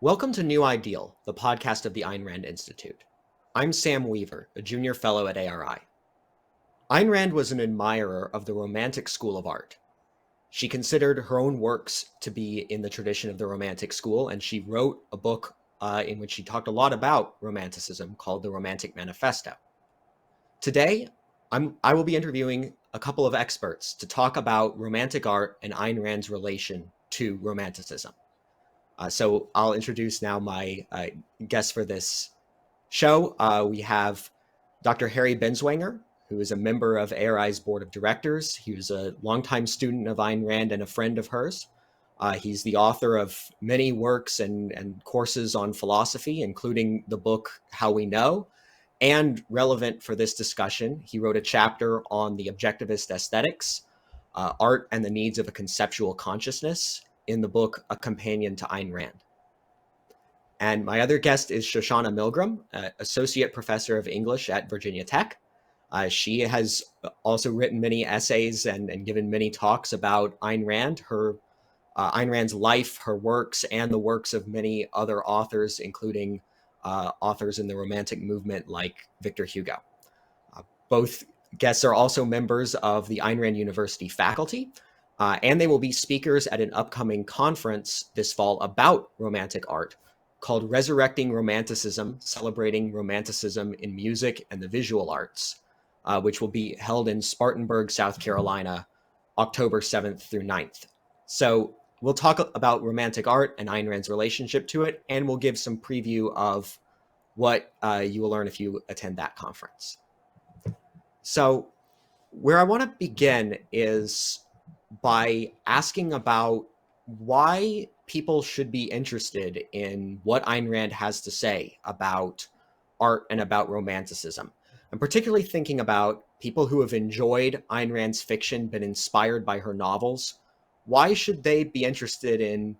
Welcome to New Ideal, the podcast of the Ayn Rand Institute. I'm Sam Weaver, a junior fellow at ARI. Ayn Rand was an admirer of the Romantic school of art. She considered her own works to be in the tradition of the Romantic school, and she wrote a book in which she talked a lot about Romanticism called The Romantic Manifesto. Today, I will be interviewing a couple of experts to talk about Romantic art and Ayn Rand's relation to Romanticism. So I'll introduce now my guests for this show. We have Dr. Harry Binswanger, who is a member of ARI's board of directors. He was a longtime student of Ayn Rand and a friend of hers. He's the author of many works and courses on philosophy, including the book How We Know. And relevant for this discussion, he wrote a chapter on the objectivist aesthetics, art and the needs of a conceptual consciousness, in the book A Companion to Ayn Rand. And my other guest is Shoshana Milgram, associate professor of English at Virginia Tech. She has also written many essays and given many talks about Ayn Rand, Ayn Rand's life, her works, and the works of many other authors, including authors in the Romantic movement like Victor Hugo. Both guests are also members of the Ayn Rand University faculty, and they will be speakers at an upcoming conference this fall about Romantic art called Resurrecting Romanticism, Celebrating Romanticism in Music and the Visual Arts, which will be held in Spartanburg, South Carolina, October 7th through 9th. So we'll talk about Romantic art and Ayn Rand's relationship to it, and we'll give some preview of what you will learn if you attend that conference. So where I want to begin is by asking about why people should be interested in what Ayn Rand has to say about art and about Romanticism. I'm particularly thinking about people who have enjoyed Ayn Rand's fiction, been inspired by her novels. Why should they be interested in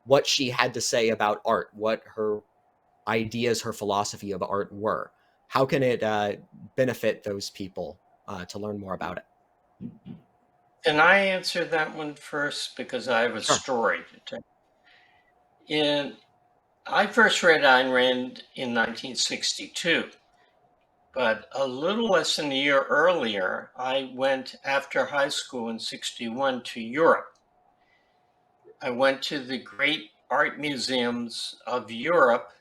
what she had to say about art, what her ideas, her philosophy of art were? How can it benefit those people to learn more about it? Can I answer that one first? Because I have a story to tell. I first read Ayn Rand in 1962, but a little less than a year earlier, I went after high school in 61 to Europe. I went to the great art museums of Europe,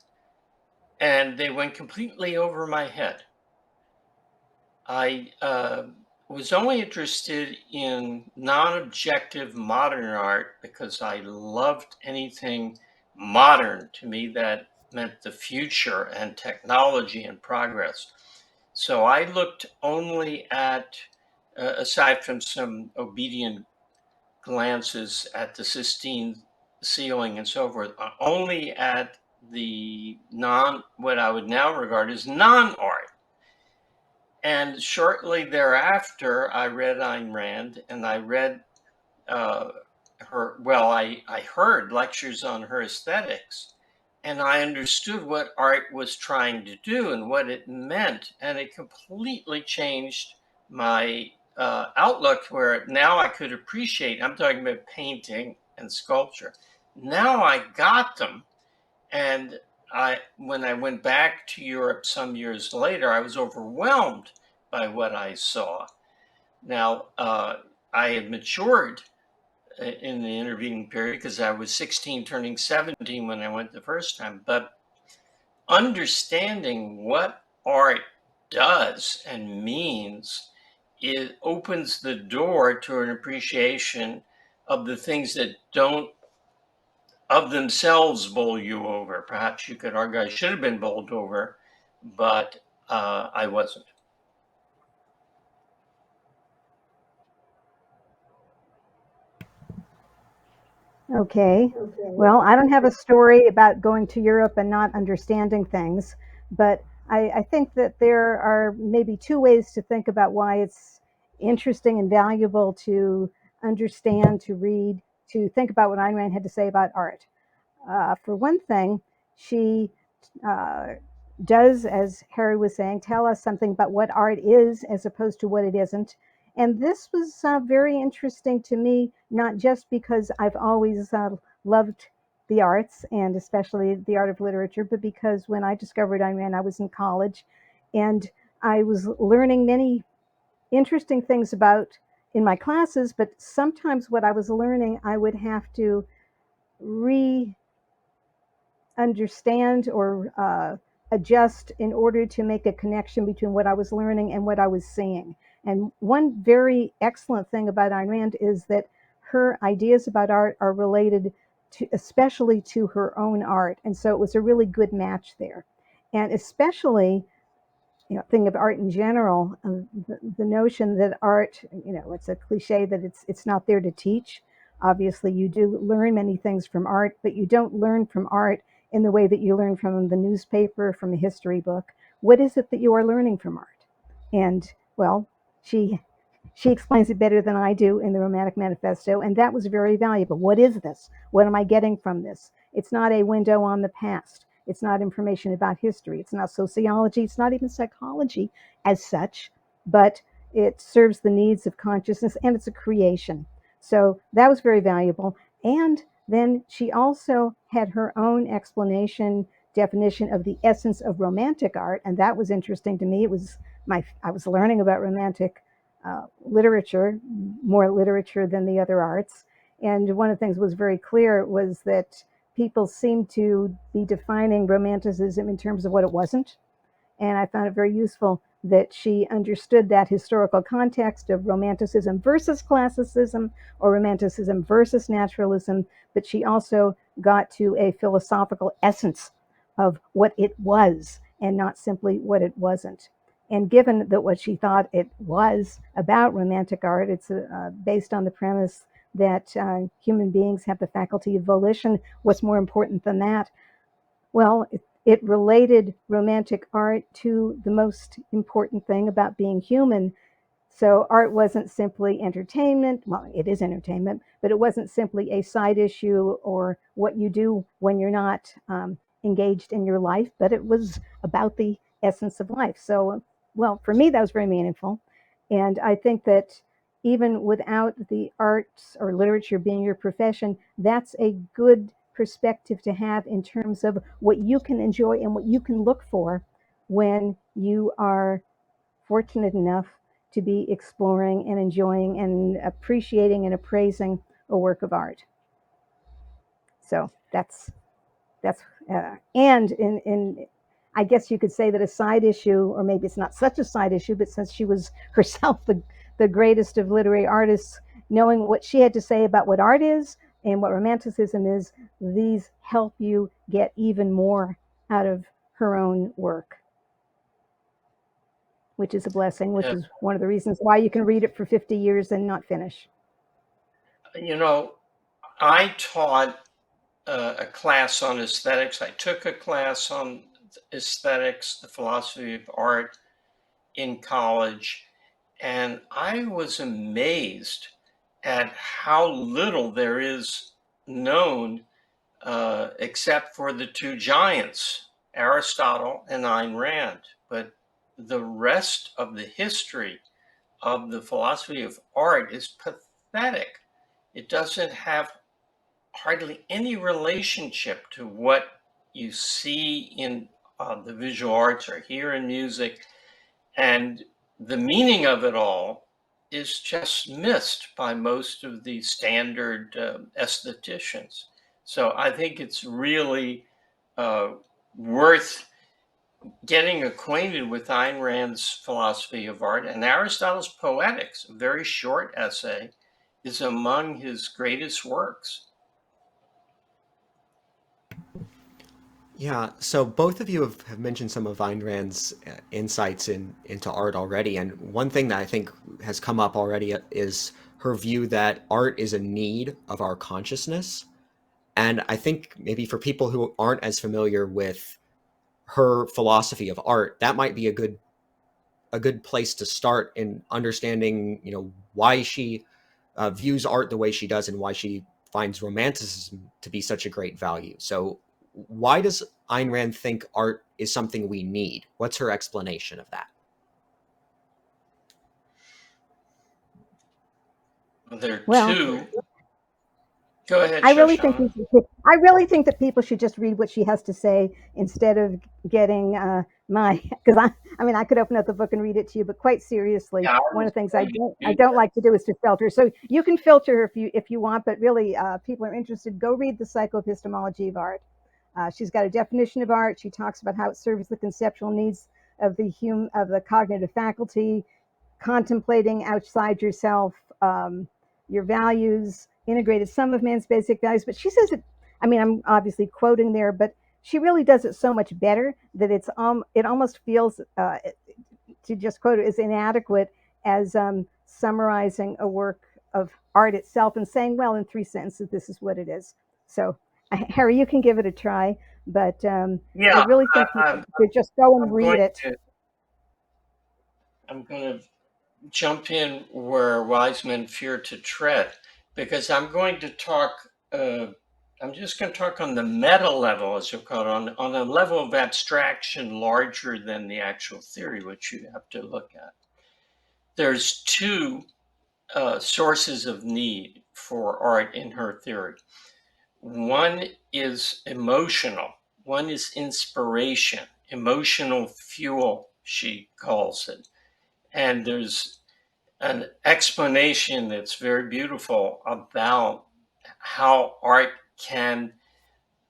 and they went completely over my head. I was only interested in non-objective modern art because I loved anything modern. To me, that meant the future and technology and progress. So I looked only at, aside from some obedient glances at the Sistine ceiling and so forth, only at the what I would now regard as non-art. And shortly thereafter, I read Ayn Rand, and I read I heard lectures on her aesthetics, and I understood what art was trying to do and what it meant, and it completely changed my outlook, where now I could appreciate, I'm talking about painting and sculpture. Now I got them, and when I went back to Europe some years later, I was overwhelmed by what I saw. Now, I had matured in the intervening period because I was 16 turning 17 when I went the first time. But understanding what art does and means, it opens the door to an appreciation of the things that don't of themselves bowl you over. Perhaps you could argue I should have been bowled over, but I wasn't. Okay. Well, I don't have a story about going to Europe and not understanding things, but I think that there are maybe two ways to think about why it's interesting and valuable to understand, to read, to think about what Ayn Rand had to say about art. For one thing, she uh, does, as Harry was saying, tell us something about what art is as opposed to what it isn't. And this was very interesting to me, not just because I've always loved the arts, and especially the art of literature, but because when I discovered Ayn Rand, I was in college, and I was learning many interesting things about in my classes, but sometimes what I was learning, I would have to re understand or adjust in order to make a connection between what I was learning and what I was seeing. And one very excellent thing about Ayn Rand is that her ideas about art are related to, especially to her own art. And so it was a really good match there. And especially, thing of art in general, the notion that art, it's a cliche that it's not there to teach. Obviously, you do learn many things from art, but you don't learn from art in the way that you learn from the newspaper, from a history book. What is it that you are learning from art? And well, she she explains it better than I do in the Romantic Manifesto, and that was very valuable. What is this? What am I getting from this? It's not a window on the past. It's not information about history. It's not sociology. It's not even psychology as such, but it serves the needs of consciousness, and it's a creation. So that was very valuable. And then she also had her own explanation, definition of the essence of romantic art, and that was interesting to me. I was learning about romantic literature, more literature than the other arts. And one of the things was very clear was that people seemed to be defining romanticism in terms of what it wasn't. And I found it very useful that she understood that historical context of romanticism versus classicism, or romanticism versus naturalism, but she also got to a philosophical essence of what it was and not simply what it wasn't. And given that what she thought it was about romantic art, it's based on the premise that human beings have the faculty of volition. What's more important than that? Well, it related romantic art to the most important thing about being human. So art wasn't simply entertainment. Well, it is entertainment, but it wasn't simply a side issue or what you do when you're not engaged in your life, but it was about the essence of life. So, well, for me, that was very meaningful. And I think that even without the arts or literature being your profession, that's a good perspective to have in terms of what you can enjoy and what you can look for when you are fortunate enough to be exploring and enjoying and appreciating and appraising a work of art. So that's and in I guess you could say that a side issue, or maybe it's not such a side issue, but since she was herself the greatest of literary artists, knowing what she had to say about what art is and what romanticism is, these help you get even more out of her own work, which is a blessing, which is one of the reasons why you can read it for 50 years and not finish. I taught a class on aesthetics. I took a class on aesthetics, the philosophy of art, in college, and I was amazed at how little there is known except for the two giants, Aristotle and Ayn Rand. But the rest of the history of the philosophy of art is pathetic. It doesn't have hardly any relationship to what you see in the visual arts or hear in music. And the meaning of it all is just missed by most of the standard aestheticians. So I think it's really worth getting acquainted with Ayn Rand's philosophy of art. And Aristotle's Poetics, a very short essay, is among his greatest works. Yeah, so both of you have mentioned some of Ayn Rand's insights into art already, and one thing that I think has come up already is her view that art is a need of our consciousness. And I think maybe for people who aren't as familiar with her philosophy of art, that might be a good place to start in understanding, why she views art the way she does and why she finds romanticism to be such a great value. So why does Ayn Rand think art is something we need? What's her explanation of that? There are Well, two. Go ahead, I really think Shoshana. I really think that people should just read what she has to say instead of getting my because I mean I could open up the book and read it to you, but quite seriously, Yeah, I one was of the things going to I do don't that. like to do is to filter. So you can filter if you want, but really, people are interested. Go read the Psychoepistemology of Art. She's got a definition of art. She talks about how it serves the conceptual needs of the cognitive faculty, contemplating outside yourself, your values, integrated some of man's basic values. But she says it, I mean, I'm obviously quoting there, but she really does it so much better that it almost feels, to just quote it, is inadequate as summarizing a work of art itself and saying, well, in 3 sentences, this is what it is. So, Harry, you can give it a try, but I Yeah, really think you I'm should just go and going read it. to. I'm going to jump in where wise men fear to tread, because I'm going to talk. I'm just going to talk on the meta level, as you call it, on a level of abstraction larger than the actual theory, which you have to look at. There's two sources of need for art in her theory. One is emotional, one is inspiration, emotional fuel, she calls it. And there's an explanation that's very beautiful about how art can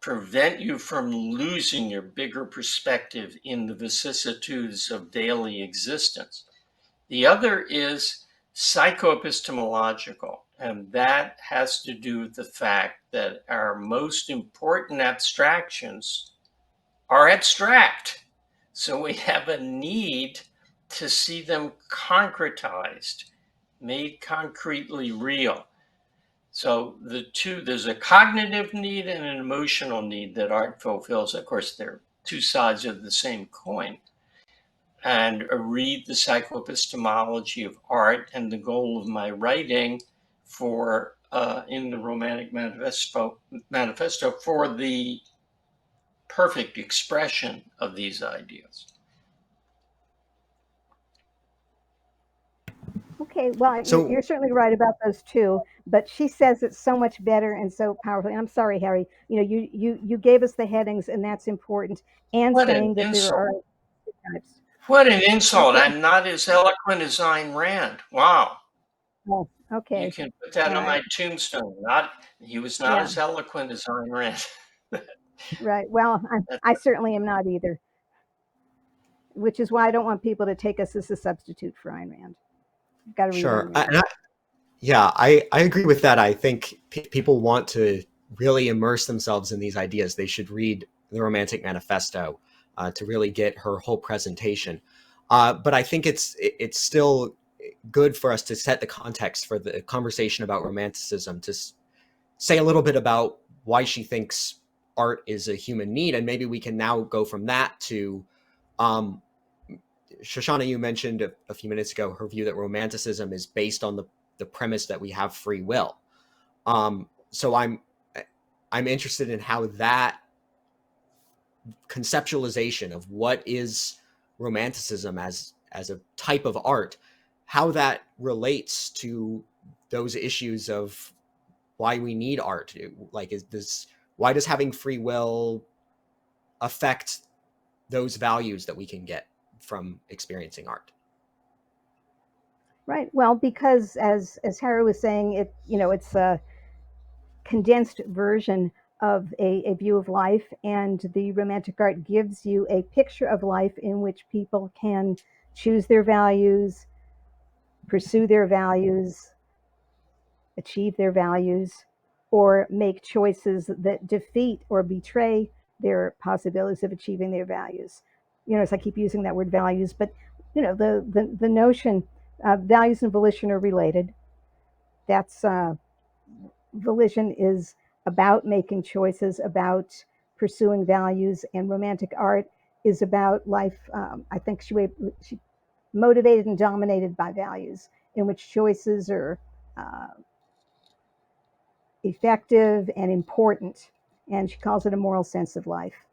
prevent you from losing your bigger perspective in the vicissitudes of daily existence. The other is psychoepistemological, and that has to do with the fact that our most important abstractions are abstract. So we have a need to see them concretized, made concretely real. So there's a cognitive need and an emotional need that art fulfills. Of course, they're two sides of the same coin. And read the psychoepistemology of art, and the goal of my writing for in the Romantic Manifesto for the perfect expression of these ideas. Okay, well, So, you're certainly right about those two, but she says it so much better and so powerfully. And I'm sorry, Harry. You know, you gave us the headings, and that's important, and What an saying that there insult. are types. What an insult. Okay. I'm not as eloquent as Ayn Rand. Wow. Oh, You okay. can put that All on right. my tombstone. Not He was not Yeah. as eloquent as Ayn Rand. Right. Well, I certainly am not either, which is why I don't want people to take us as a substitute for Ayn Rand. You've got to read sure. Ayn Rand. Yeah, I agree with that. I think people want to really immerse themselves in these ideas. They should read the Romantic Manifesto to really get her whole presentation. But I think it's still good for us to set the context for the conversation about Romanticism, to say a little bit about why she thinks art is a human need, and maybe we can now go from that to um, Shoshana. You mentioned a few minutes ago her view that Romanticism is based on the premise that we have free will. So I'm interested in how that conceptualization of what is Romanticism as a type of art, how that relates to those issues of why we need art. Like, why does having free will affect those values that we can get from experiencing art? Right. Well, because as Harry was saying, it's a condensed version of a view of life, and the romantic art gives you a picture of life in which people can choose their values, pursue their values, achieve their values, or make choices that defeat or betray their possibilities of achieving their values. As I keep using that word values, but the notion, values and volition are related. That's Volition is about making choices, about pursuing values, and romantic art is about life. I think she motivated and dominated by values, in which choices are uh, effective and important, and she calls it a moral sense of life.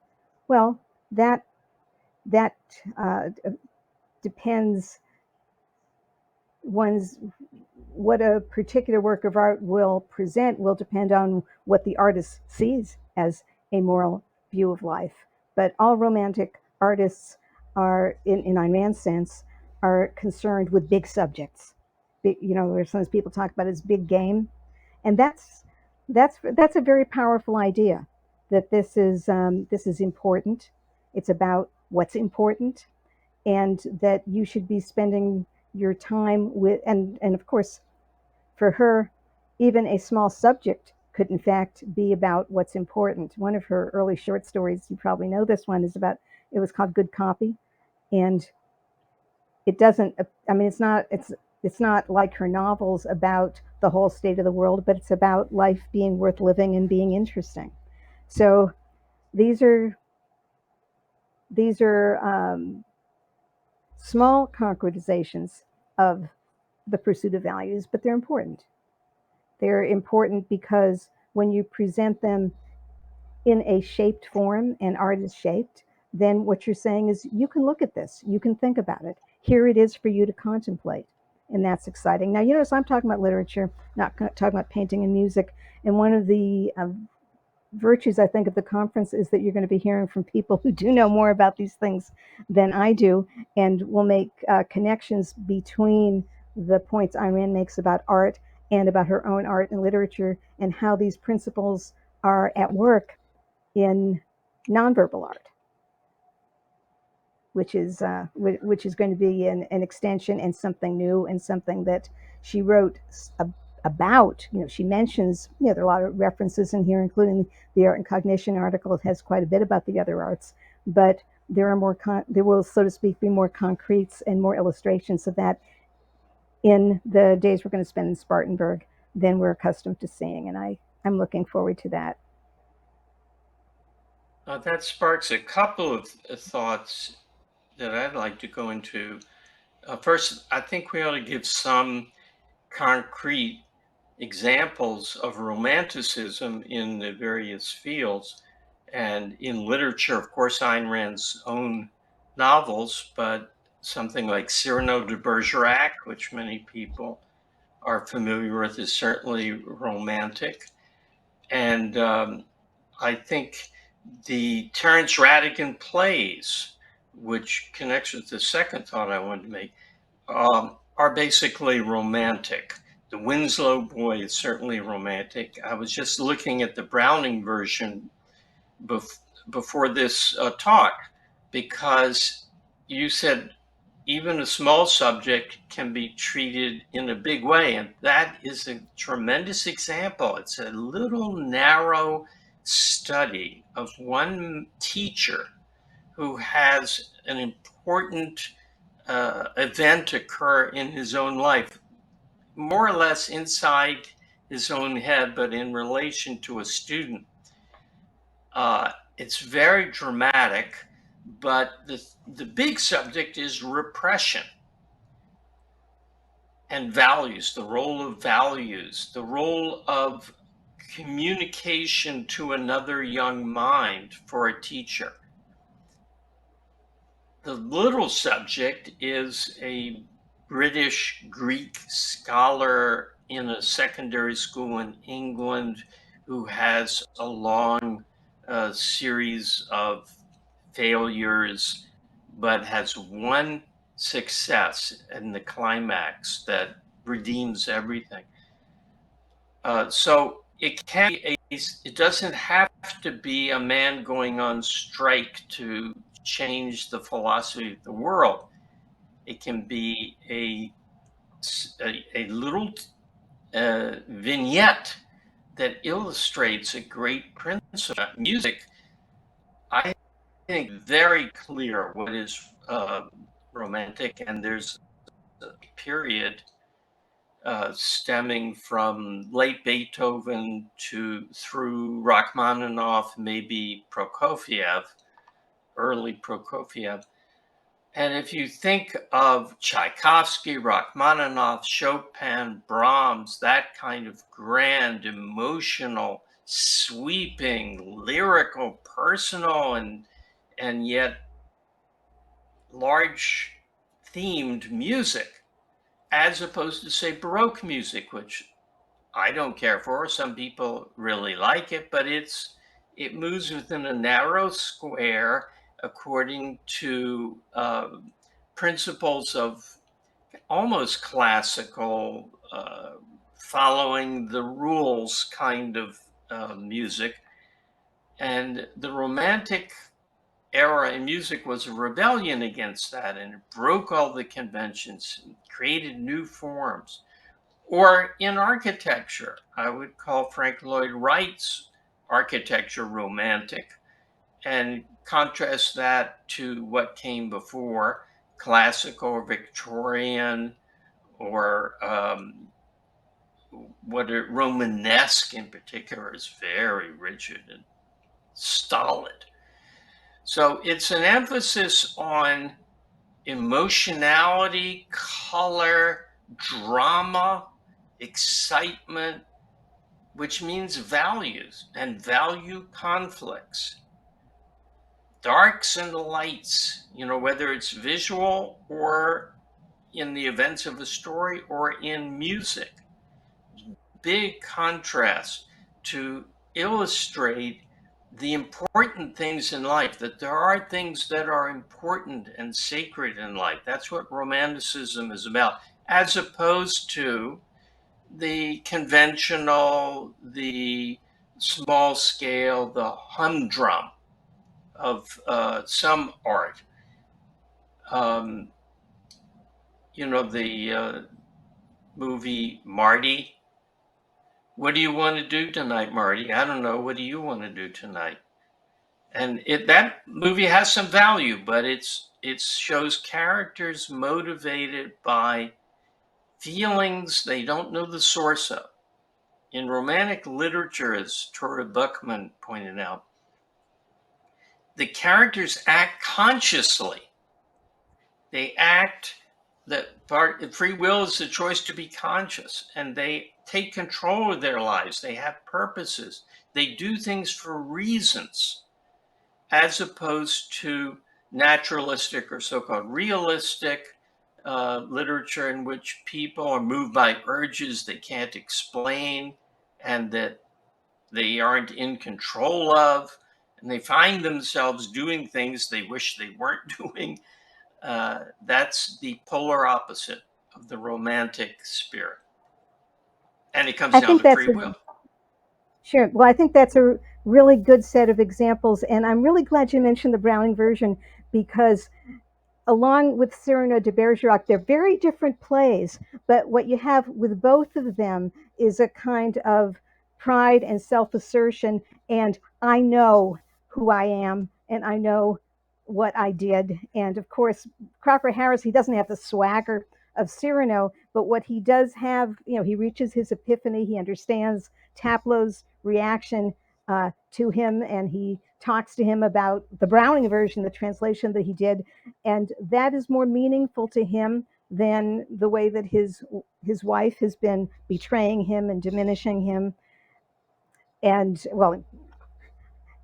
Well, that uh, depends one's what a particular work of art will present will depend on what the artist sees as a moral view of life. But all romantic artists are, in Ayn Rand's sense, are concerned with big subjects. Where sometimes people talk about as big game, and that's a very powerful idea. That this is important. It's about what's important, and that you should be spending your time with, and of course, for her, even a small subject could in fact be about what's important. One of her early short stories, you probably know this one, it was called Good Copy. And it doesn't, I mean, it's not like her novels about the whole state of the world, but it's about life being worth living and being interesting. So these are small concretizations of the pursuit of values, but they're important. They're important because when you present them in a shaped form, and art is shaped, then what you're saying is you can look at this, you can think about it. Here it is for you to contemplate. And that's exciting. Now, so I'm talking about literature, not talking about painting and music. And one of the virtues, I think, of the conference is that you're going to be hearing from people who do know more about these things than I do, and will make connections between the points Ayn Rand makes about art and about her own art and literature, and how these principles are at work in nonverbal art, which is going to be an extension and something new and something that she wrote about. She mentions, there are a lot of references in here, including the Art and Cognition article. It has quite a bit about the other arts, but there will, so to speak, be more concretes and more illustrations of that in the days we're going to spend in Spartanburg than we're accustomed to seeing, and I'm looking forward to that. That sparks a couple of thoughts that I'd like to go into. First, I think we ought to give some concrete examples of romanticism in the various fields. And in literature, of course, Ayn Rand's own novels, but something like Cyrano de Bergerac, which many people are familiar with, is certainly romantic. And I think the Terence Rattigan plays, which connects with the second thought I wanted to make, are basically romantic. The Winslow Boy is certainly romantic. I was just looking at the Browning version before this talk, because you said even a small subject can be treated in a big way, and that is a tremendous example. It's a little narrow study of one teacher who has an important event occur in his own life, more or less inside his own head, but in relation to a student. It's very dramatic, but the big subject is repression and values, the role of values, the role of communication to another young mind for a teacher. The little subject is a British Greek scholar in a secondary school in England who has a long series of failures, but has one success in the climax that redeems everything. So it can be it doesn't have to be a man going on strike to change the philosophy of the world. It can be a little vignette that illustrates a great principle. Music, I think, very clear what is romantic, and there's a period stemming from late Beethoven through Rachmaninoff, maybe Prokofiev, early Prokofiev. And if you think of Tchaikovsky, Rachmaninoff, Chopin, Brahms, that kind of grand, emotional, sweeping, lyrical, personal, and yet large themed music, as opposed to, say, Baroque music, which I don't care for. Some people really like it, but it moves within a narrow square according to principles of almost classical, following the rules kind of music. And the Romantic era in music was a rebellion against that, and it broke all the conventions and created new forms. Or in architecture, I would call Frank Lloyd Wright's architecture romantic and contrast that to what came before, classical or Victorian, or what Romanesque in particular is very rigid and stolid. So it's an emphasis on emotionality, color, drama, excitement, which means values and value conflicts, darks and lights, whether it's visual or in the events of a story or in music. Big contrast to illustrate the important things in life, that there are things that are important and sacred in life. That's what Romanticism is about, as opposed to the conventional, the small scale, the humdrum of some art. The movie Marty. What do you want to do tonight, Marty? I don't know. What do you want to do tonight? And that movie has some value, but it shows characters motivated by feelings they don't know the source of. In romantic literature, as Tora Buckman pointed out, the characters act consciously. They act, free will is the choice to be conscious, and they take control of their lives. They have purposes. They do things for reasons, as opposed to naturalistic or so-called realistic literature, in which people are moved by urges they can't explain and that they aren't in control of, and they find themselves doing things they wish they weren't doing. That's the polar opposite of the romantic spirit. And it comes I down think to that's free will. Sure. Well, I think that's a really good set of examples. And I'm really glad you mentioned the Browning version, because along with Cyrano de Bergerac, they're very different plays. But what you have with both of them is a kind of pride and self assertion. And I know who I am, and I know what I did. And of course, Crocker Harris, he doesn't have the swagger of Cyrano, but what he does have, he reaches his epiphany, he understands Taplo's reaction to him, and he talks to him about the Browning version, the translation that he did, and that is more meaningful to him than the way that his wife has been betraying him and diminishing him. And well,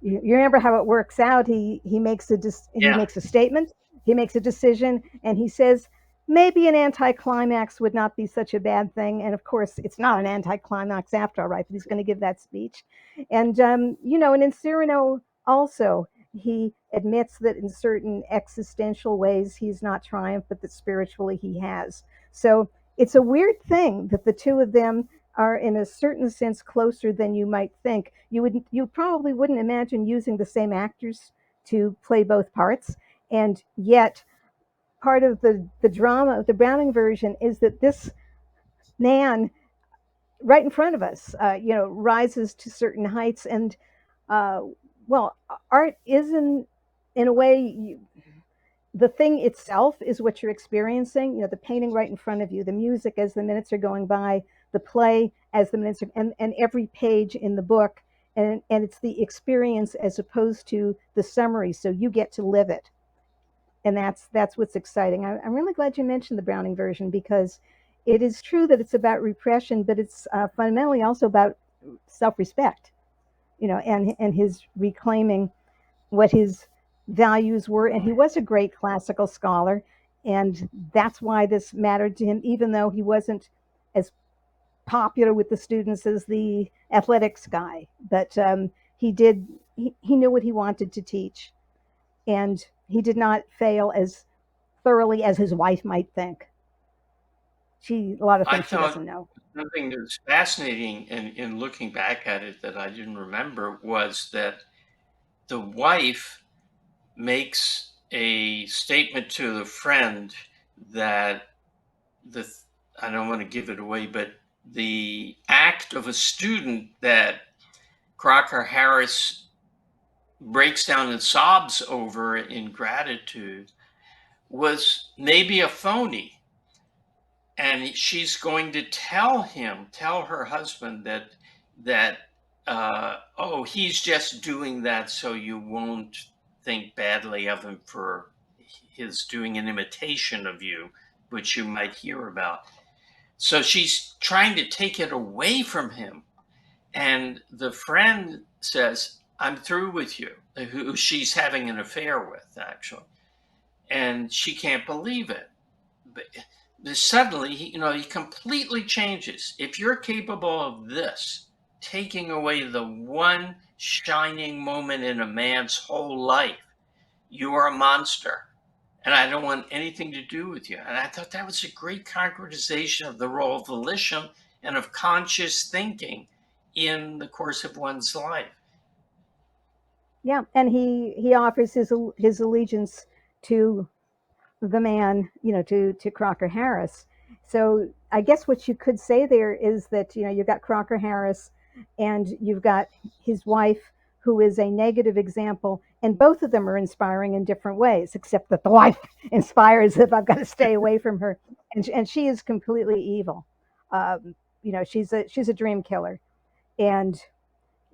you remember how it works out. He makes a statement, he makes a decision, and he says maybe an anticlimax would not be such a bad thing. And of course, it's not an anticlimax after all, right? But he's going to give that speech, and and in Cyrano also, he admits that in certain existential ways he's not triumphed, but that spiritually he has. So it's a weird thing that the two of them are in a certain sense closer than you might think. You probably wouldn't imagine using the same actors to play both parts, and yet part of the drama of the Browning version is that this man right in front of us, rises to certain heights, and uh, well, art is in a way. The thing itself is what you're experiencing, the painting right in front of you, the music as the minutes are going by, the play as the minutes are, and every page in the book, and it's the experience as opposed to the summary, so you get to live it. And that's what's exciting. I'm really glad you mentioned the Browning version, because it is true that it's about repression, but it's fundamentally also about self-respect, and his reclaiming what his values were. And he was a great classical scholar, And that's why this mattered to him, even though he wasn't as popular with the students as the athletics guy. But he knew what he wanted to teach. And he did not fail as thoroughly as his wife might think. A lot of I things she thought doesn't know. something that's fascinating in looking back at it that I didn't remember was that the wife makes a statement to the friend that I don't want to give it away, but the act of a student that Crocker Harris breaks down and sobs over in gratitude was maybe a phony. And she's going to tell her husband that oh, he's just doing that so you won't think badly of him for his doing an imitation of you, which you might hear about. So she's trying to take it away from him. And the friend says, I'm through with you, who she's having an affair with, actually. And she can't believe it. But suddenly, he completely changes. If you're capable of this, taking away the one shining moment in a man's whole life, you are a monster. And I don't want anything to do with you. And I thought that was a great concretization of the role of volition and of conscious thinking in the course of one's life. Yeah, and he offers his allegiance to the man, to Crocker Harris. So I guess what you could say there is that you've got Crocker Harris, and you've got his wife, who is a negative example, and both of them are inspiring in different ways. Except that the wife inspires if I've got to stay away from her, and she is completely evil. She's a dream killer, and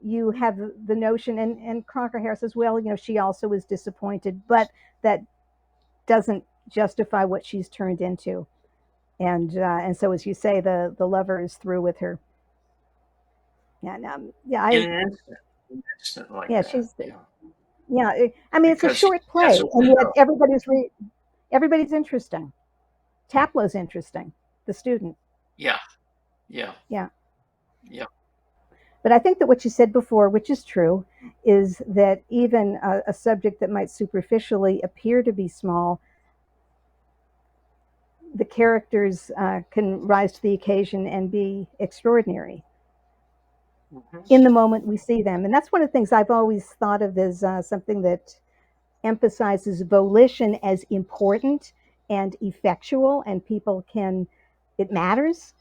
you have the notion, and Crocker Harris as well. She also is disappointed, but that doesn't justify what she's turned into. And so, as you say, the lover is through with her. And In an instant like yeah, that. I mean, it's a short play, and yet everybody's interesting. Taplow's interesting, the student. Yeah. But I think that what you said before, which is true, is that even a subject that might superficially appear to be small, the characters can rise to the occasion and be extraordinary in the moment we see them. And that's one of the things I've always thought of as something that emphasizes volition as important and effectual, and it matters.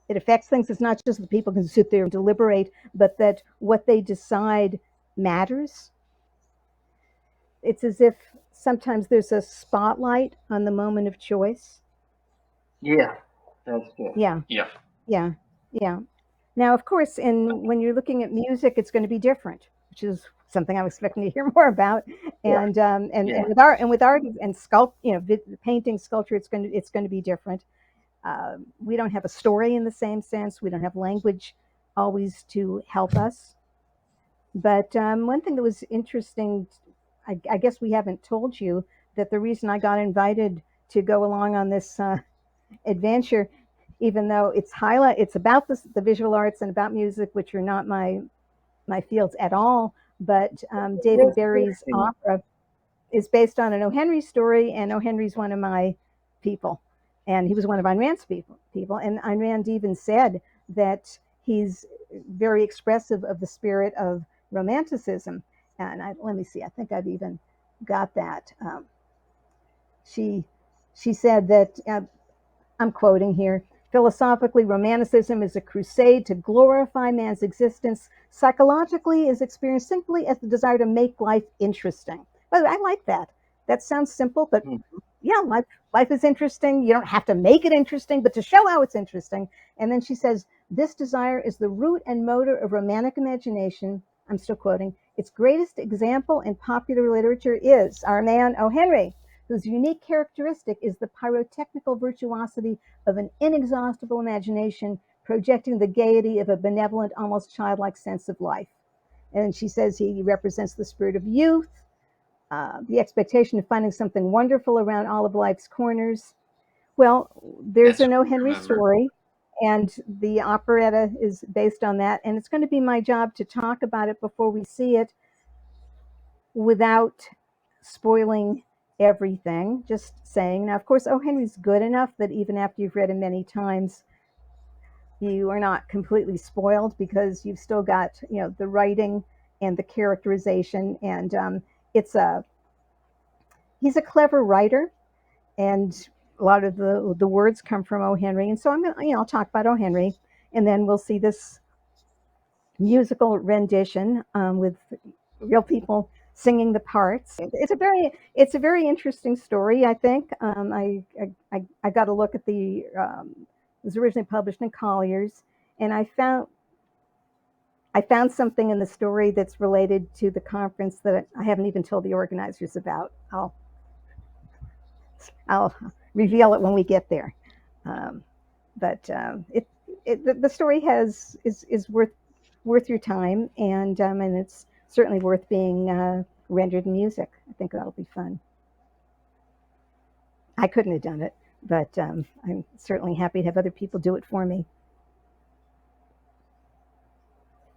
It affects things. It's not just that people can sit there and deliberate, but that what they decide matters. It's as if sometimes there's a spotlight on the moment of choice. Yeah, that's good. Yeah. Now, of course, when you're looking at music, it's going to be different, which is something I'm expecting to hear more about. And with art and painting, sculpture, it's going to be different. We don't have a story in the same sense. We don't have language always to help us. But one thing that was interesting, I guess we haven't told you that the reason I got invited to go along on this adventure, even though it's about the visual arts and about music, which are not my fields at all. But David Barry's opera is based on an O. Henry story, and O. Henry's one of my people, and he was one of Ayn Rand's people. And Ayn Rand even said that he's very expressive of the spirit of Romanticism. And let me see, I think I've even got that. She said that, I'm quoting here, philosophically, Romanticism is a crusade to glorify man's existence. Psychologically, is experienced simply as the desire to make life interesting. By the way, I like that. That sounds simple, but yeah, life is interesting. You don't have to make it interesting, but to show how it's interesting. And then she says, this desire is the root and motor of romantic imagination. I'm still quoting. Its greatest example in popular literature is our man O. Henry, whose unique characteristic is the pyrotechnical virtuosity of an inexhaustible imagination, projecting the gaiety of a benevolent, almost childlike sense of life. And she says he represents the spirit of youth, the expectation of finding something wonderful around all of life's corners. Well, there's That's an O. what I Henry remember. story, and the operetta is based on that. And it's going to be my job to talk about it before we see it without spoiling everything. Just saying. Now, of course, O. Henry's good enough that even after you've read him many times, you are not completely spoiled because you've still got, the writing and the characterization. And he's a clever writer, and a lot of the words come from O. Henry. And so I'm going to, I'll talk about O. Henry, and then we'll see this musical rendition with real people singing the parts. It's a very interesting story. I think I got a look at it was originally published in Collier's, and I found something in the story that's related to the conference that I haven't even told the organizers about. I'll reveal it when we get there. Um, but the story is worth your time, and it's certainly worth being rendered in music. I think that'll be fun. I couldn't have done it, but I'm certainly happy to have other people do it for me.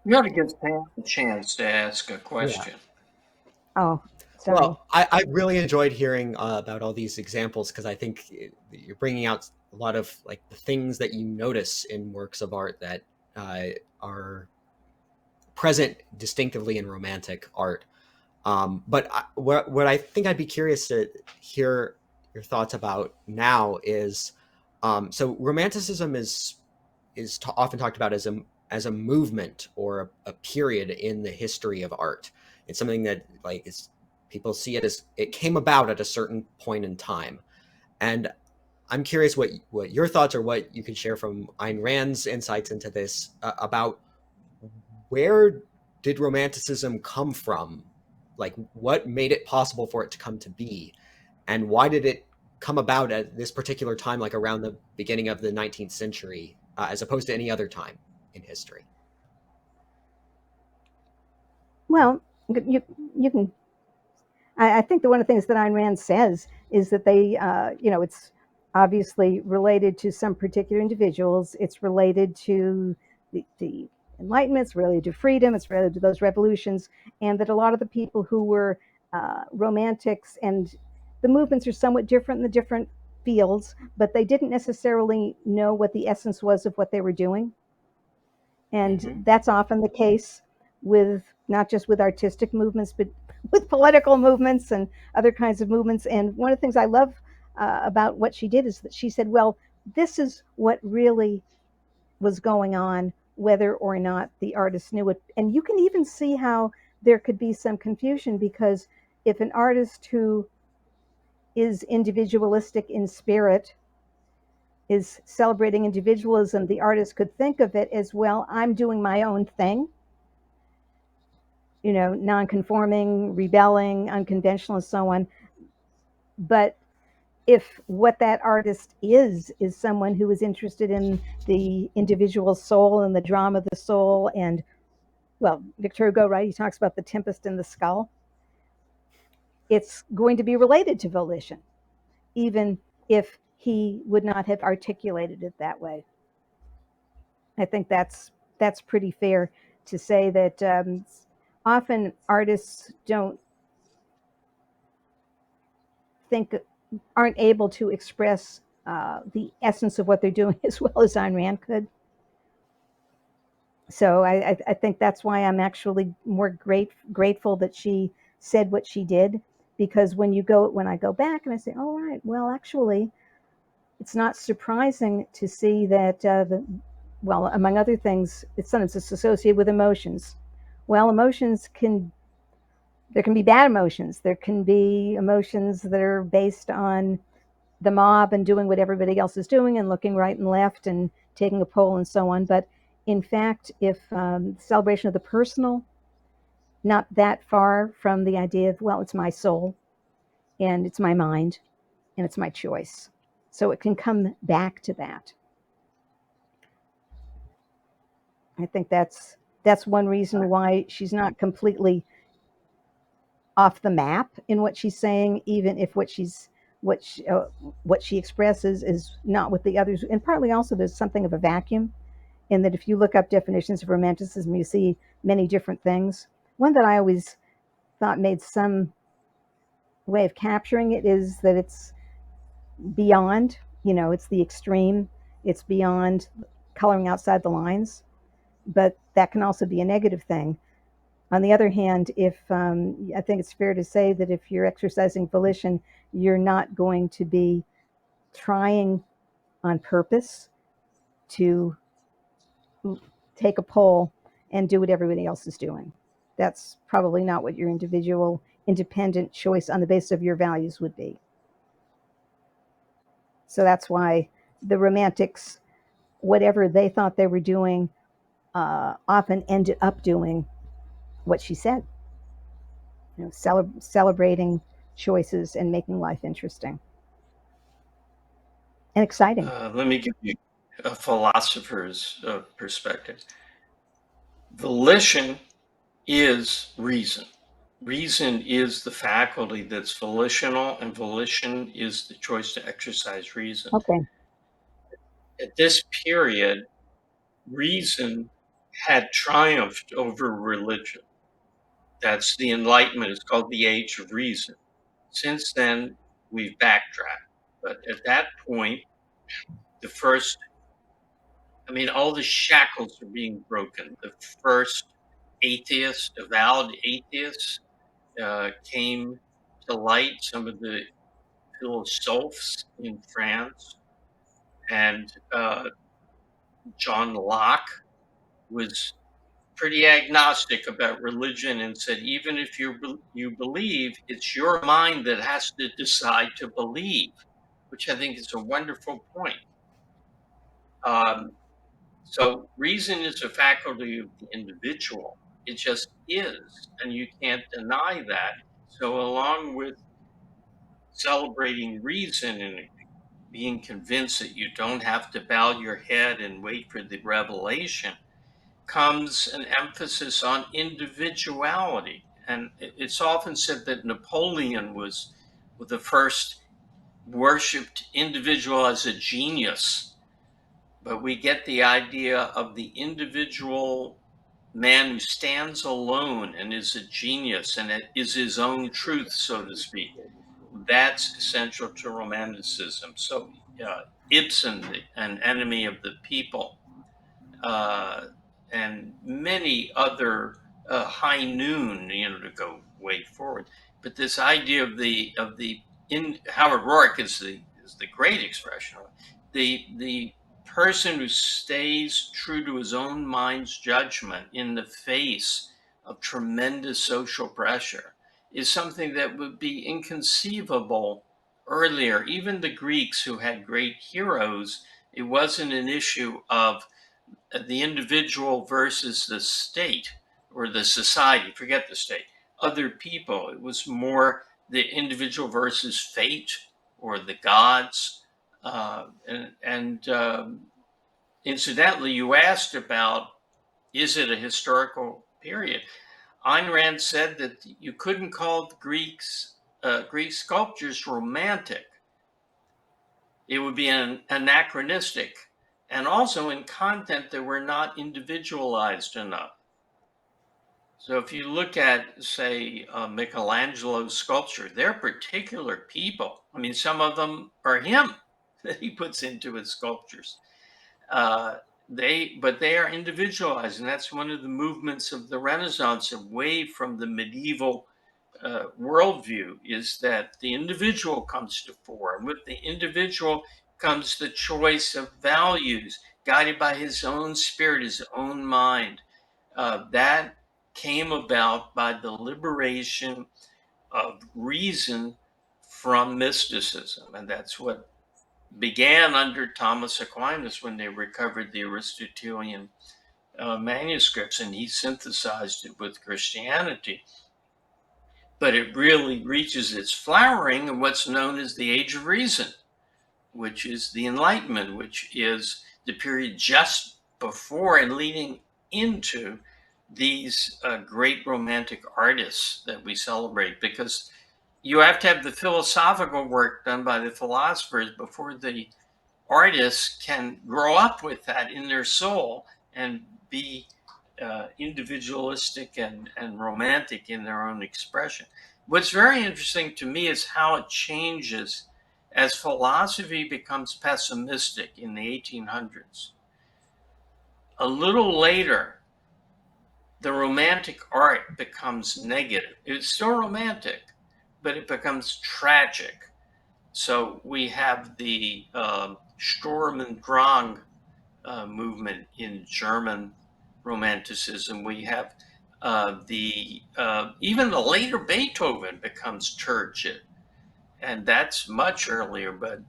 You ought to give Sam a chance to ask a question. Oh, sorry. Well, I really enjoyed hearing about all these examples because I think you're bringing out a lot of like the things that you notice in works of art that are present distinctively in romantic art. But what I think I'd be curious to hear your thoughts about now is, so romanticism is often talked about as a movement or a period in the history of art. It's something that like is people see it as it came about at a certain point in time, and I'm curious what your thoughts or what you could share from Ayn Rand's insights into this about where did romanticism come from? Like, what made it possible for it to come to be? And why did it come about at this particular time, like around the beginning of the 19th century, as opposed to any other time in history? Well, you can. I think that one of the things that Ayn Rand says is that it's obviously related to some particular individuals. It's related to the Enlightenment. It's related to freedom. It's related to those revolutions, and that a lot of the people who were romantics, and the movements are somewhat different in the different fields, but they didn't necessarily know what the essence was of what they were doing. And that's often the case with not just with artistic movements, but with political movements and other kinds of movements. And one of the things I love about what she did is that she said, well, this is what really was going on, whether or not the artist knew it. And you can even see how there could be some confusion, because if an artist who is individualistic in spirit is celebrating individualism, the artist could think of it as, well, I'm doing my own thing, non-conforming, rebelling, unconventional, and so on. But if what that artist is someone who is interested in the individual soul and the drama of the soul, and, well, Victor Hugo, right, he talks about the tempest in the skull, it's going to be related to volition, even if he would not have articulated it that way. I think that's pretty fair to say that often artists aren't able to express the essence of what they're doing as well as Ayn Rand could. So I think that's why I'm actually more grateful that she said what she did, because when I go back and I say, oh, right, well, actually, it's not surprising to see that well, among other things, sometimes it's associated with emotions. Well, there can be bad emotions. There can be emotions that are based on the mob and doing what everybody else is doing and looking right and left and taking a poll and so on. But in fact, if celebration of the personal, not that far from the idea of, well, it's my soul and it's my mind and it's my choice. So it can come back to that. I think that's one reason why she's not completely off the map in what she's saying, even if what she expresses is not what the others. And partly also there's something of a vacuum in that if you look up definitions of romanticism, you see many different things. One that I always thought made some way of capturing it is that it's beyond, it's the extreme, it's beyond coloring outside the lines, but that can also be a negative thing. On the other hand, if I think it's fair to say that if you're exercising volition, you're not going to be trying on purpose to take a poll and do what everybody else is doing. That's probably not what your individual independent choice on the basis of your values would be. So that's why the romantics, whatever they thought they were doing, often ended up doing what she said, celebrating choices and making life interesting and exciting. Let me give you a philosopher's perspective. Volition is reason. Reason is the faculty that's volitional, and volition is the choice to exercise reason. Okay. At this period, reason had triumphed over religion. That's the Enlightenment. It's called the Age of Reason. Since then, we've backtracked. But at that point, all the shackles are being broken. The first atheists, avowed atheists, came to light, some of the philosophes in France. And John Locke was pretty agnostic about religion and said, even if you believe, it's your mind that has to decide to believe, which I think is a wonderful point. So reason is a faculty of the individual. It just is, and you can't deny that. So along with celebrating reason and being convinced that you don't have to bow your head and wait for the revelation, comes an emphasis on individuality. And it's often said that Napoleon was the first worshipped individual as a genius, but we get the idea of the individual man who stands alone and is a genius and is his own truth, so to speak. That's essential to Romanticism. So Ibsen, an enemy of the people, and many other, High Noon, to go way forward. But this idea of Howard Rourke is the great expression of it. The person who stays true to his own mind's judgment in the face of tremendous social pressure is something that would be inconceivable earlier. Even the Greeks, who had great heroes, it wasn't an issue of the individual versus the state or the society, forget the state, other people. It was more the individual versus fate or the gods. Incidentally, you asked about, is it a historical period? Ayn Rand said that you couldn't call the Greek sculptures romantic. It would be anachronistic. And also in content, they were not individualized enough. So if you look at, say, Michelangelo's sculpture, they're particular people. Some of them are him that he puts into his sculptures. But they are individualized, and that's one of the movements of the Renaissance away from the medieval worldview, is that the individual comes to fore, and with the individual comes the choice of values guided by his own spirit, his own mind. That came about by the liberation of reason from mysticism, and that's what began under Thomas Aquinas when they recovered the Aristotelian manuscripts, and he synthesized it with Christianity. But it really reaches its flowering in what's known as the Age of Reason, which is the Enlightenment, which is the period just before and leading into these great romantic artists that we celebrate, because you have to have the philosophical work done by the philosophers before the artists can grow up with that in their soul and be individualistic and romantic in their own expression. What's very interesting to me is how it changes as philosophy becomes pessimistic in the 1800s. A little later, the romantic art becomes negative. It's still romantic, but it becomes tragic. So we have the Sturm und Drang movement in German Romanticism. We have even the later Beethoven becomes turgid, and that's much earlier. But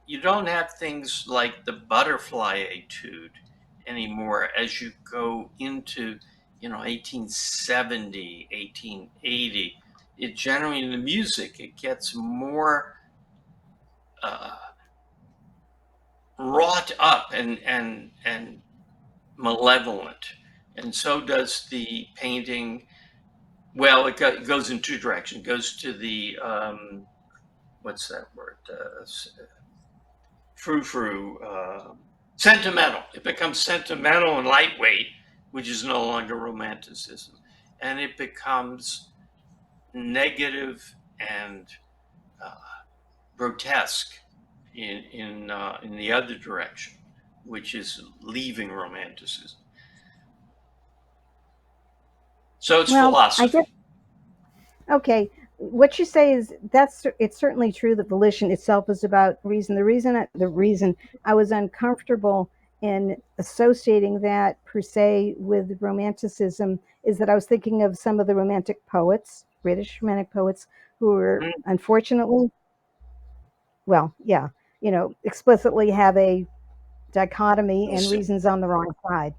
you don't have things like the Butterfly Etude anymore as you go into 1870, 1880. It generally, in the music, it gets more wrought up and malevolent, and so does the painting. Well, it goes in two directions. It goes to the what's that word? Frou-frou, sentimental. It becomes sentimental and lightweight, which is no longer romanticism, and it becomes negative and grotesque in the other direction, which is leaving romanticism. So it's philosophy. Okay, what you say is it's certainly true that volition itself is about reason. The reason I was uncomfortable in associating that per se with romanticism is that I was thinking of some of the romantic poets, British romantic poets, who were unfortunately, well, yeah, explicitly have a dichotomy and reasons on the wrong side,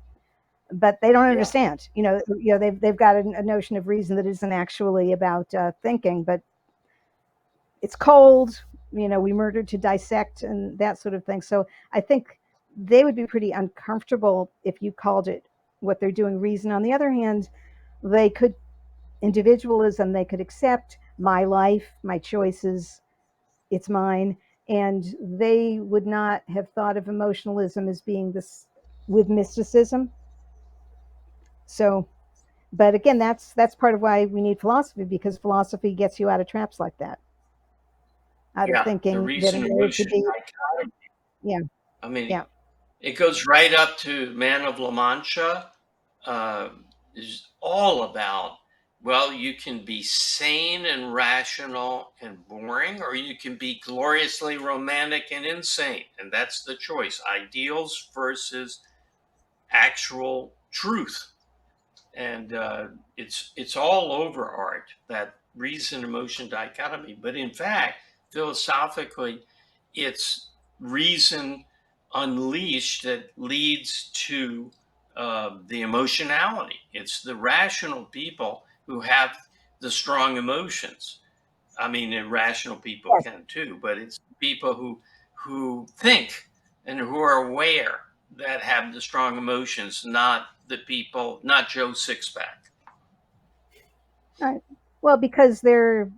but they don't understand. They've got a notion of reason that isn't actually about thinking, but it's cold. We murdered to dissect and that sort of thing. So I think they would be pretty uncomfortable if you called it what they're doing reason. On the other hand, they could individualism. They could accept my life, my choices. It's mine. And they would not have thought of emotionalism as being this with mysticism. So, but again, that's part of why we need philosophy, because philosophy gets you out of traps like that, out of thinking the that reason in order to emotion be, dichotomy. yeah, I mean, yeah, it goes right up to Man of La Mancha. Is all about, well, you can be sane and rational and boring, or you can be gloriously romantic and insane, and that's the choice: ideals versus actual truth. And it's all over art, that reason emotion dichotomy. But in fact, philosophically, it's reason unleashed that leads to the emotionality. It's the rational people who have the strong emotions. I mean, irrational people yes. can too, but it's people who think and who are aware that have the strong emotions, not the people, not Joe Sixpack. Right. Well, because they're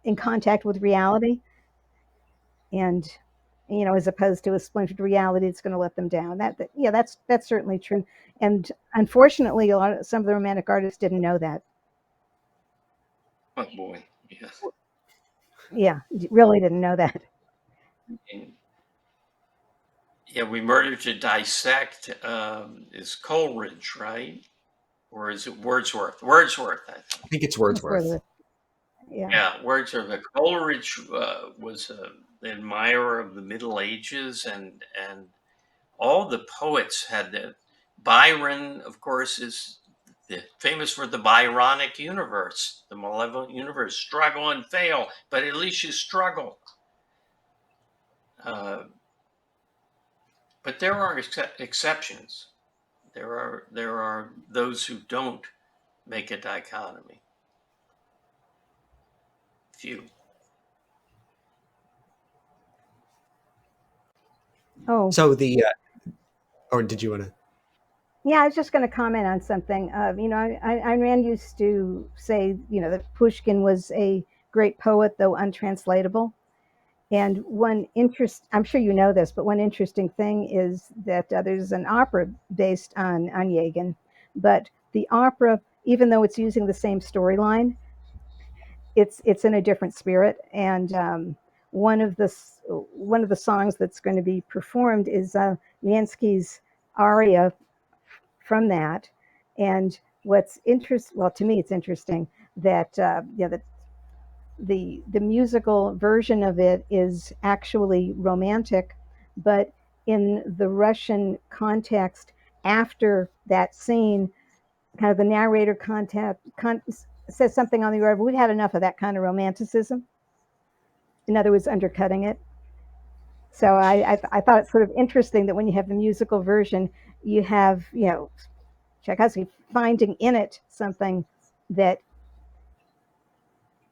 in contact with reality, and as opposed to a splintered reality that's going to let them down. Yeah, that's certainly true. And unfortunately, some of the romantic artists didn't know that. Oh boy, yes. Yeah, really didn't know that. And, yeah, we murdered to dissect is Coleridge, right? Or is it Wordsworth? Wordsworth, I think. I think it's That's where Wordsworth. the yeah. Yeah, Wordsworth. Coleridge was an admirer of the Middle Ages, and all the poets had that. Byron, of course, is famous for the Byronic universe, the malevolent universe. Struggle and fail, but at least you struggle. But there are exceptions. There are those who don't make a dichotomy. Few. Oh, So the or did you want to? Yeah, I was just going to comment on something. Ayn Rand used to say, that Pushkin was a great poet, though untranslatable. And I'm sure you know this, but one interesting thing is that there's an opera based on Onegin, but the opera, even though it's using the same storyline, it's in a different spirit. And one of the one of the songs that's going to be performed is Yansky's aria from that. And what's interesting, well, to me, it's interesting that that the musical version of it is actually romantic, but in the Russian context, after that scene, kind of the narrator says something on the order of, "We've had enough of that kind of romanticism." In other words, undercutting it. So I thought it's sort of interesting that when you have the musical version, you have Tchaikovsky finding in it something that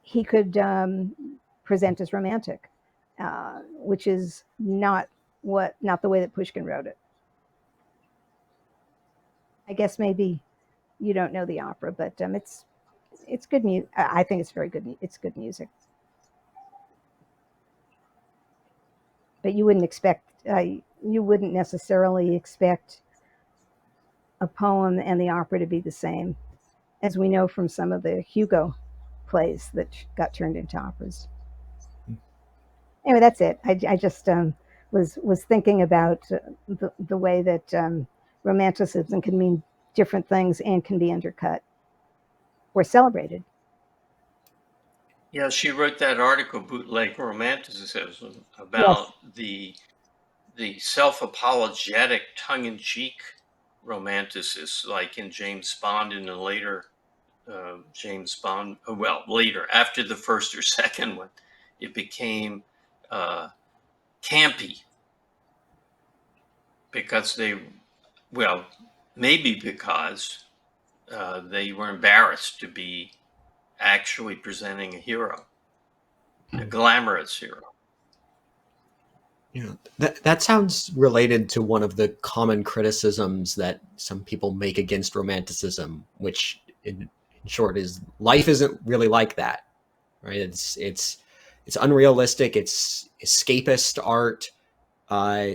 he could present as romantic, which is not the way that Pushkin wrote it. I guess maybe you don't know the opera, but it's good music. I think it's very good. It's good music, but you wouldn't necessarily expect a poem and the opera to be the same, as we know from some of the Hugo plays that got turned into operas. Anyway, that's it. I just was thinking about the way that romanticism can mean different things and can be undercut or celebrated. Yeah, she wrote that article, Bootleg Romanticism, Yes. about the self-apologetic, tongue-in-cheek romanticists, like in James Bond in the later James Bond, well, later, after the first or second one, it became campy because maybe because they were embarrassed to be actually presenting a hero, a glamorous hero. Yeah, that sounds related to one of the common criticisms that some people make against romanticism, which in short is life isn't really like that, right? It's unrealistic. It's escapist art, uh,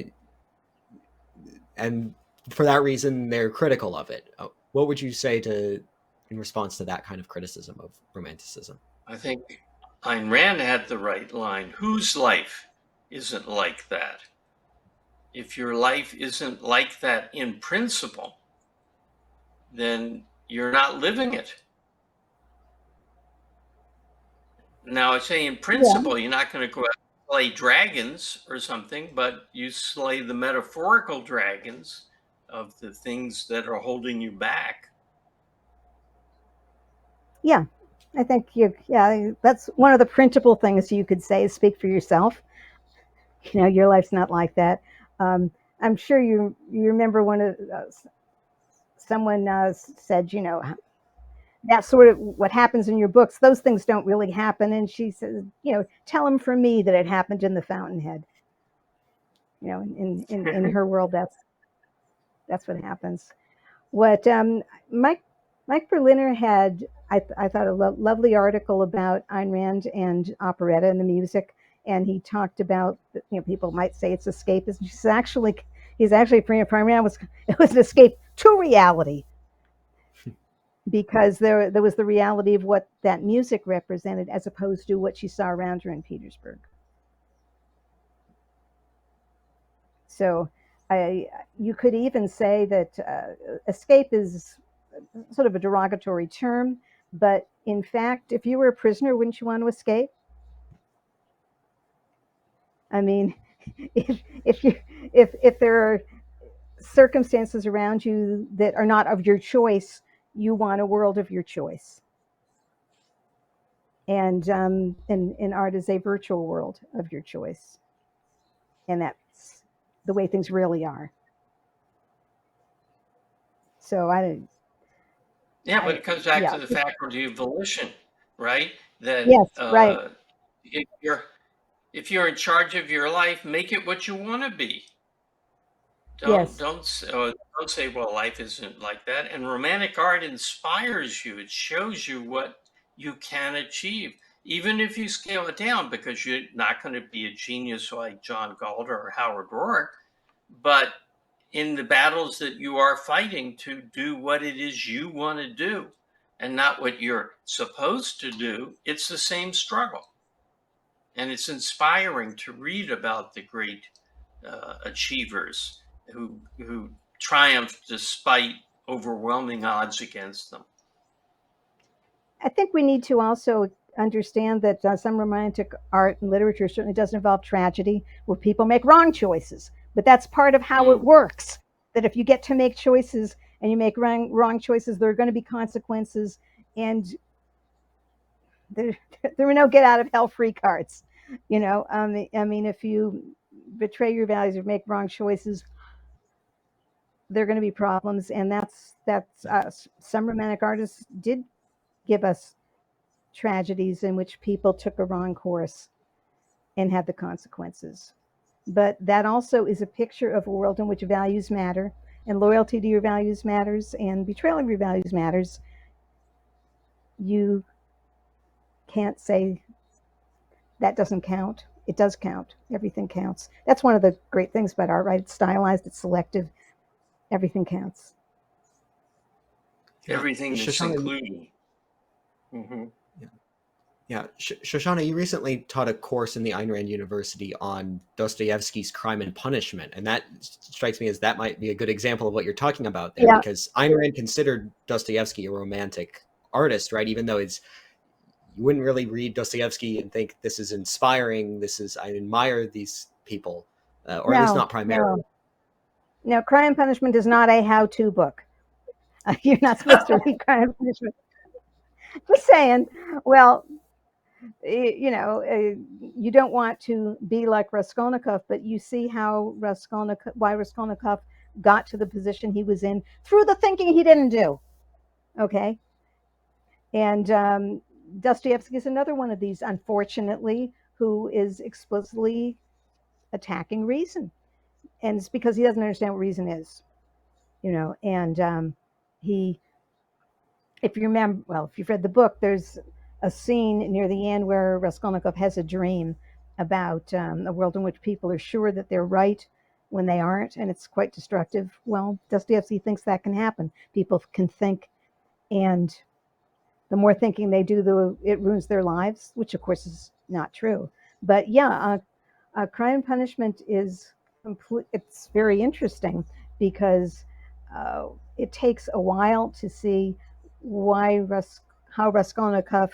and for that reason, they're critical of it. What would you say in response to that kind of criticism of romanticism? I think Ayn Rand had the right line. Whose life isn't like that? If your life isn't like that in principle, then you're not living it. Now, I say in Yeah. principle, you're not going to go out and slay dragons or something, but you slay the metaphorical dragons of the things that are holding you back. Yeah. I think that's one of the printable things you could say is speak for yourself. Your life's not like that. I'm sure you remember one of someone said, that's sort of what happens in your books. Those things don't really happen. And she says, tell them for me that it happened in the Fountainhead. In her world, that's what happens. What Mike Berliner had, I thought, a lovely article about Ayn Rand and operetta and the music, and he talked about, people might say it's escapism. He's actually Ayn Rand it was an escape to reality, because there was the reality of what that music represented as opposed to what she saw around her in Petersburg. So you could even say that escape is sort of a derogatory term, but in fact, if you were a prisoner, wouldn't you want to escape? I mean, if you if there are circumstances around you that are not of your choice, you want a world of your choice. And art is a virtual world of your choice, and that's the way things really are. So Yeah, but it comes back yeah, to the faculty of volition, right? That yes, right, if you're in charge of your life, make it what you want to be. Don't Yes. don't don't say, well, life isn't like that. And romantic art inspires you. It shows you what you can achieve, even if you scale it down, because you're not going to be a genius like John Galt or Howard Roark. But in the battles that you are fighting to do what it is you want to do and not what you're supposed to do, it's the same struggle. And it's inspiring to read about the great achievers who triumphed despite overwhelming odds against them. I think we need to also understand that some romantic art and literature certainly does involve tragedy where people make wrong choices, but that's part of how it works. That if you get to make choices and you make wrong choices, there are going to be consequences, and there, there are no get out of hell free cards. I mean, if you betray your values or make wrong choices, there are going to be problems, and that's us. Some romantic artists did give us tragedies in which people took a wrong course and had the consequences. But that also is a picture of a world in which values matter and loyalty to your values matters and betrayal of your values matters. You can't say that doesn't count. It does count. Everything counts. That's one of the great things about art, right? It's stylized, it's selective, everything counts. Yeah, Everything that's Shoshana, included. Mm-hmm. yeah, Shoshana, you recently taught a course in the Ayn Rand University on Dostoevsky's Crime and Punishment, and that strikes me as that might be a good example of what you're talking about there, Yeah. because Ayn Rand considered Dostoevsky a romantic artist, right? Even though you wouldn't really read Dostoevsky and think this is inspiring. I admire these people, or at least not primarily. No, Crime and Punishment is not a how-to book. You're not supposed to read Crime and Punishment. Just saying. Well, you don't want to be like Raskolnikov, but you see why Raskolnikov got to the position he was in through the thinking he didn't do. Okay, and Dostoevsky is another one of these, unfortunately, who is explicitly attacking reason, and it's because he doesn't understand what reason is. And he, if you remember, well, if you've read the book, there's a scene near the end where Raskolnikov has a dream about a world in which people are sure that they're right when they aren't, and it's quite destructive. Well, Dostoevsky thinks that can happen. People can think, and the more thinking they do, it ruins their lives, which of course is not true. But yeah, Crime and Punishment is it's very interesting because it takes a while to see how Raskolnikov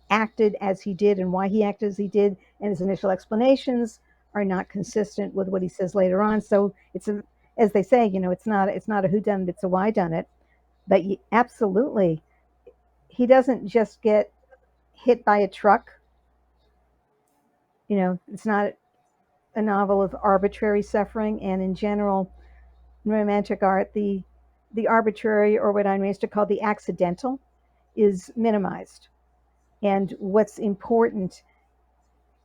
acted as he did and why he acted as he did, and his initial explanations are not consistent with what he says later on. So as they say, it's not a whodunit, it's a whydunit. But absolutely, he doesn't just get hit by a truck. It's not a novel of arbitrary suffering, and in general, in romantic art, the arbitrary, or what I'm used to call the accidental, is minimized. And what's important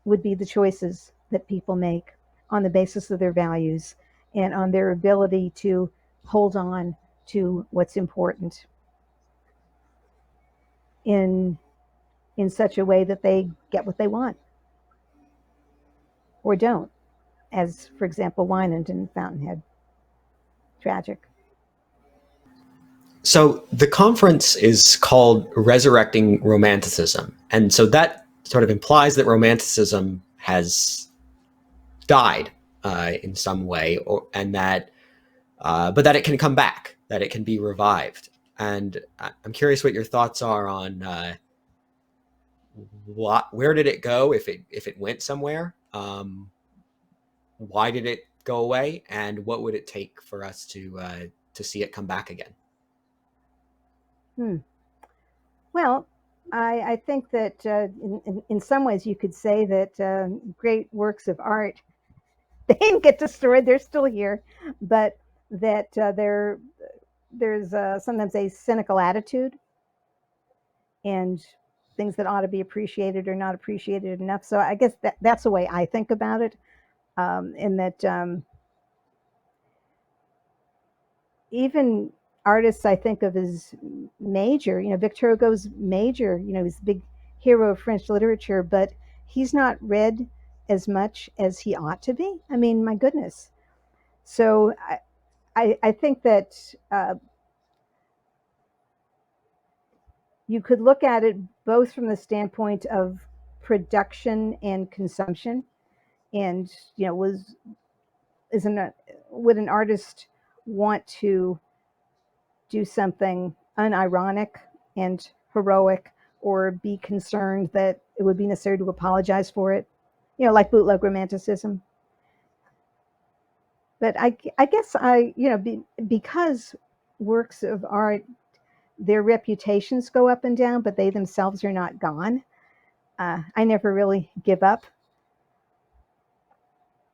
would be the choices that people make on the basis of their values and on their ability to hold on to what's important in such a way that they get what they want or don't, as for example Wynand in Fountainhead. Tragic. So the conference is called Resurrecting Romanticism. And so that sort of implies that Romanticism has died in some way, but that it can come back, that it can be revived. And I'm curious what your thoughts are on where did it go, if it went somewhere, why did it go away, and what would it take for us to see it come back again? Well, I think that in some ways you could say that great works of art, they didn't get destroyed, they're still here, but that there's sometimes a cynical attitude, and things that ought to be appreciated are not appreciated enough. So I guess that's the way I think about it, in that even artists I think of as major, Victor Hugo's major, he's a big hero of French literature, but he's not read as much as he ought to be. I mean, my goodness. So I think that you could look at it both from the standpoint of production and consumption, and was isn't a, would an artist want to do something unironic and heroic, or be concerned that it would be necessary to apologize for it, like bootleg romanticism. But I guess because works of art, their reputations go up and down, but they themselves are not gone. I never really give up.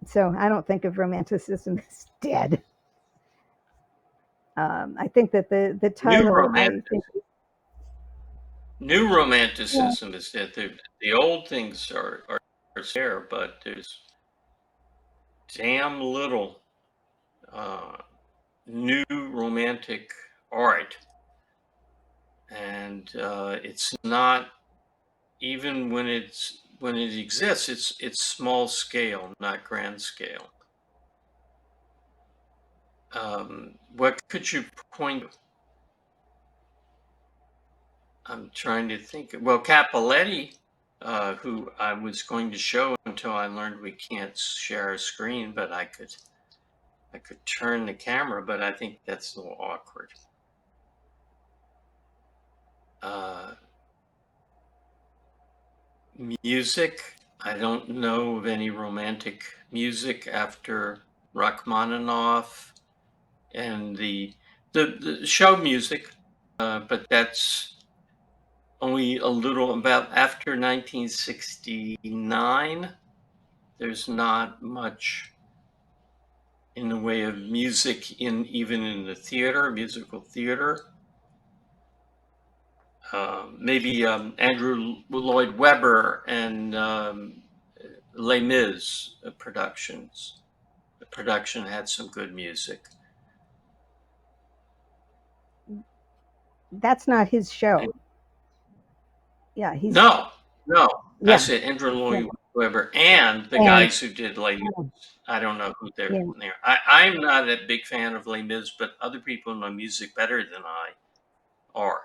So I don't think of romanticism as dead. I think that the title, New romanticism is that the old things are there, but there's damn little new romantic art, and it's not, even when it exists, it's small scale, not grand scale. What could you point? I'm trying to think. Well, Capoletti, who I was going to show until I learned we can't share a screen, but I could turn the camera, but I think that's a little awkward. Music, I don't know of any romantic music after Rachmaninoff and the show music, but that's only a little. About after 1969, there's not much in the way of music even in the theater, musical theater. Maybe Andrew Lloyd Webber and Les Mis productions. The production had some good music. That's not his show. Yeah, he's no. Yeah. I said Andrew Lloyd Webber and the guys who did Les Mis. I don't know who they're there. I'm not a big fan of Les Mis, but other people know music better than I are.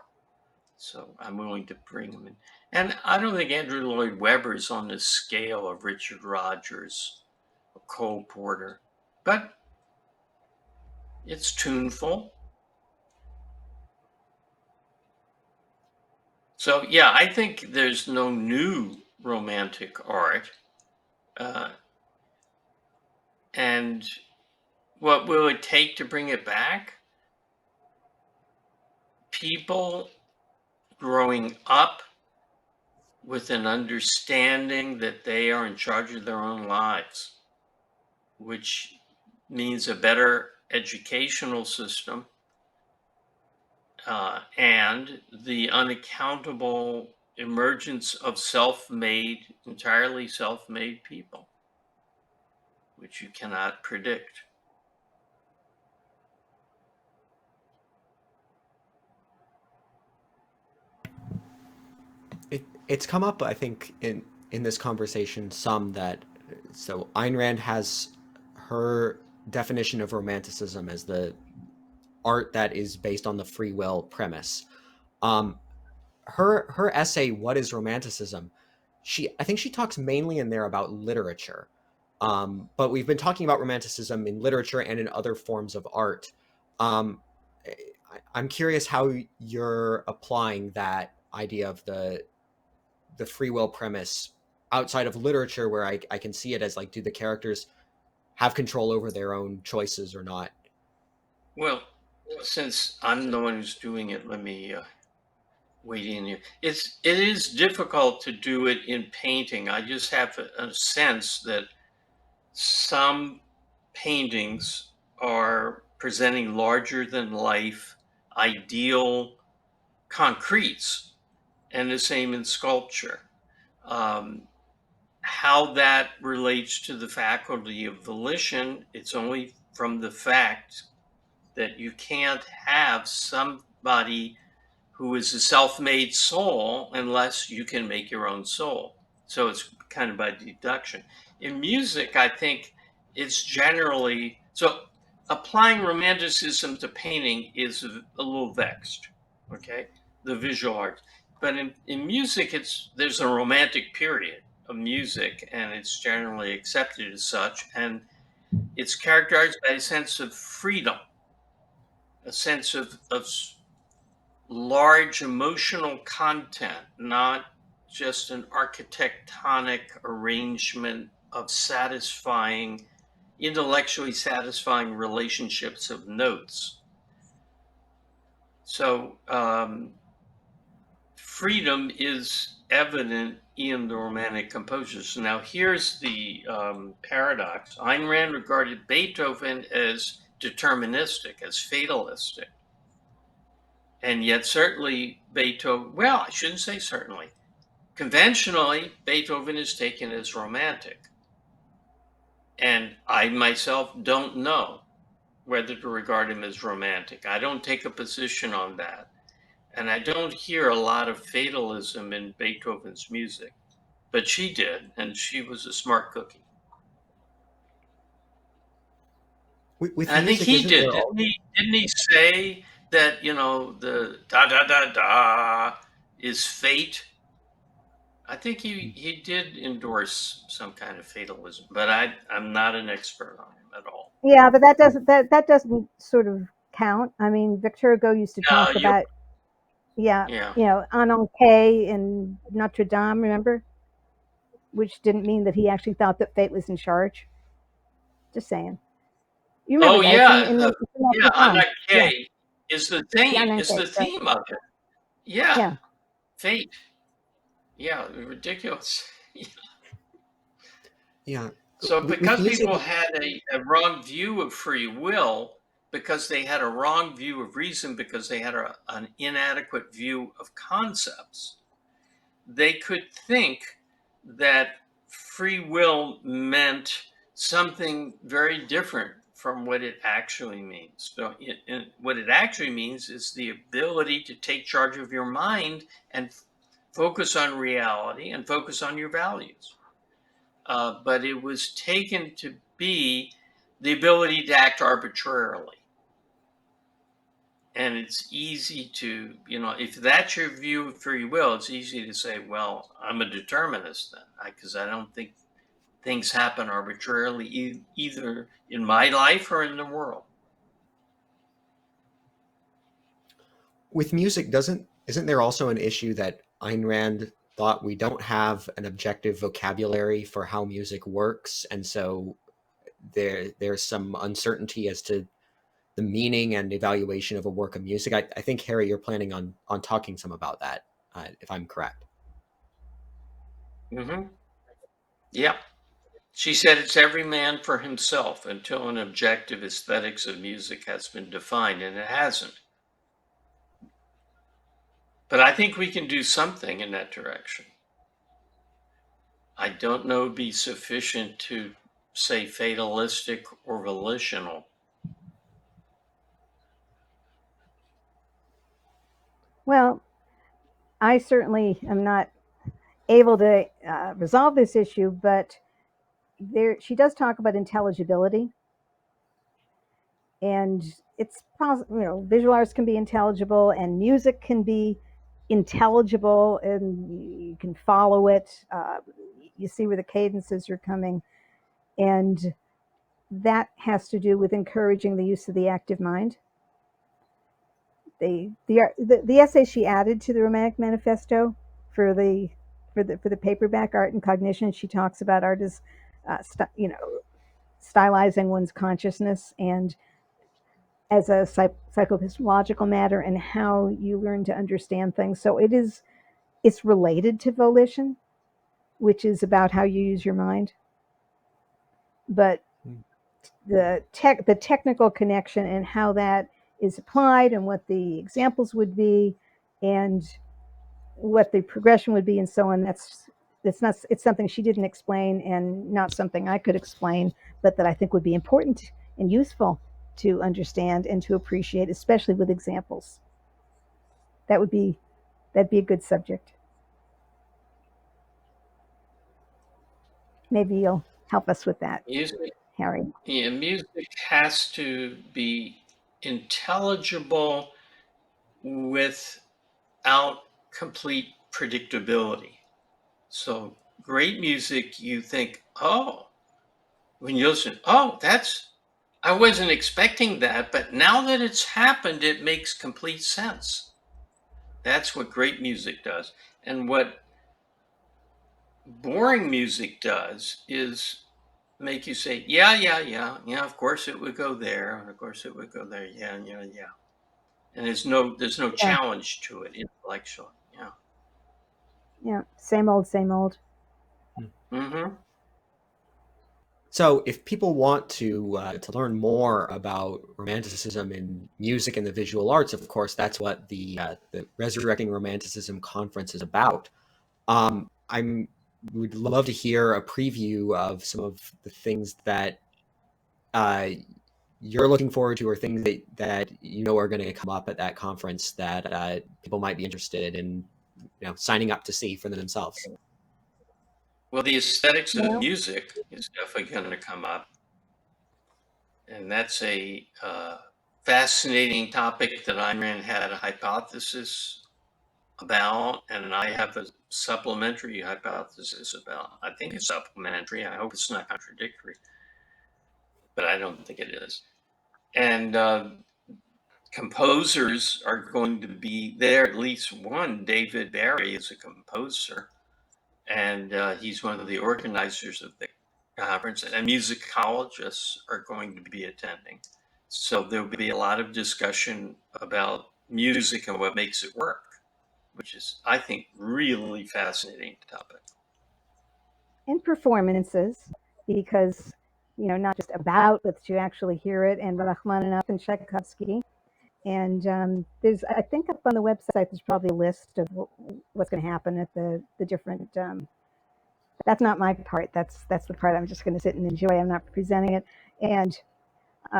So I'm willing to bring them in. And I don't think Andrew Lloyd Webber is on the scale of Richard Rodgers or Cole Porter, but it's tuneful. So yeah, I think there's no new romantic art. And what will it take to bring it back? People growing up with an understanding that they are in charge of their own lives, which means a better educational system, and the unaccountable emergence of entirely self-made people, which you cannot predict. It's come up, I think, in this conversation some that, so Ayn Rand has her definition of romanticism as the art that is based on the free will premise. Her essay, What is Romanticism? I think she talks mainly in there about literature. But we've been talking about romanticism in literature and in other forms of art. I'm curious how you're applying that idea of the free will premise outside of literature, where I can see it as like, do the characters have control over their own choices or not? Well, since I'm the one who's doing it, let me wait in here. It is difficult to do it in painting. I just have a sense that some paintings are presenting larger than life ideal concretes, and the same in sculpture. How that relates to the faculty of volition, it's only from the fact that you can't have somebody who is a self-made soul unless you can make your own soul. So it's kind of by deduction. In music, I think it's generally, so applying romanticism to painting is a little vexed, okay? The visual arts. But in music, there's a romantic period of music, and it's generally accepted as such. And it's characterized by a sense of freedom, a sense of large emotional content, not just an architectonic arrangement of intellectually satisfying relationships of notes. So freedom is evident in the Romantic composers. Now here's the paradox. Ayn Rand regarded Beethoven as deterministic, as fatalistic. And yet certainly Beethoven, well, I shouldn't say certainly. Conventionally, Beethoven is taken as romantic. And I myself don't know whether to regard him as romantic. I don't take a position on that. And I don't hear a lot of fatalism in Beethoven's music. But she did, and she was a smart cookie. With I think music, he isn't did. there all... Didn't he say that, the da da da da is fate? I think he did endorse some kind of fatalism, but I'm not an expert on him at all. Yeah, but that doesn't sort of count. I mean, Victor Hugo used to No, talk about, yeah, yeah. Anon Kay in Notre Dame, remember? Which didn't mean that he actually thought that fate was in charge. Just saying. You remember Oh that? It's in yeah, Notre Dame. Anna Yeah, K is the the thing, Anon is Kay, the right? theme of it. Yeah, Yeah, fate. Yeah, ridiculous. Yeah. So With because music, people had a wrong view of free will, because they had a wrong view of reason, because they had an inadequate view of concepts, they could think that free will meant something very different from what it actually means. So what it actually means is the ability to take charge of your mind and focus on reality and focus on your values. But it was taken to be the ability to act arbitrarily. And it's easy to, if that's your view of free will, it's easy to say, well, I'm a determinist then, because I don't think things happen arbitrarily either in my life or in the world. with music, isn't there also an issue that Ayn Rand thought we don't have an objective vocabulary for how music works, and so there's some uncertainty as to the meaning and evaluation of a work of music. I think, Harry, you're planning on talking some about that, if I'm correct. Mm-hmm. Yeah. She said it's every man for himself until an objective aesthetics of music has been defined, and it hasn't. But I think we can do something in that direction. I don't know it'd be sufficient to say fatalistic or volitional. well, I certainly am not able to resolve this issue, but she does talk about intelligibility, and it's possible. Visual arts can be intelligible, and music can be intelligible, and you can follow it. You see where the cadences are coming, and that has to do with encouraging the use of the active mind. The essay she added to the Romantic Manifesto for the paperback Art and Cognition, she talks about art as stylizing one's consciousness and as a psychopathological matter, and how you learn to understand things. So it's related to volition, which is about how you use your mind, but the technical connection and how that is applied and what the examples would be and what the progression would be and so on, it's something she didn't explain, and not something I could explain, but that I think would be important and useful. to understand and to appreciate, especially with examples. That'd be a good subject. Maybe you'll help us with that, Harry. Yeah, music has to be intelligible without complete predictability. So great music, you think, oh, when you listen, oh, I wasn't expecting that, but now that it's happened, it makes complete sense. That's what great music does. And what boring music does is make you say, yeah, of course it would go there, and of course it would go there, yeah. And there's no challenge to it intellectually. Yeah, same old. Mm-hmm. So, if people want to learn more about Romanticism in music and the visual arts, of course, that's what the Resurrecting Romanticism conference is about. I would love to hear a preview of some of the things that you're looking forward to, or things that are going to come up at that conference that people might be interested in, signing up to see for themselves. Well, the aesthetics of music is definitely going to come up. And that's a fascinating topic that Ayn Rand had a hypothesis about, and I have a supplementary hypothesis about. I think it's supplementary. I hope it's not contradictory, but I don't think it is. And composers are going to be there. At least one, David Barry, is a composer, and he's one of the organizers of the conference, and musicologists are going to be attending. So there'll be a lot of discussion about music and what makes it work, which is, I think, really fascinating topic. And performances, because not just about, but to actually hear it, and Rachmaninoff and Tchaikovsky. And there's, I think, up on the website, there's probably a list of what's going to happen at the different. That's not my part. That's the part I'm just going to sit and enjoy. I'm not presenting it. And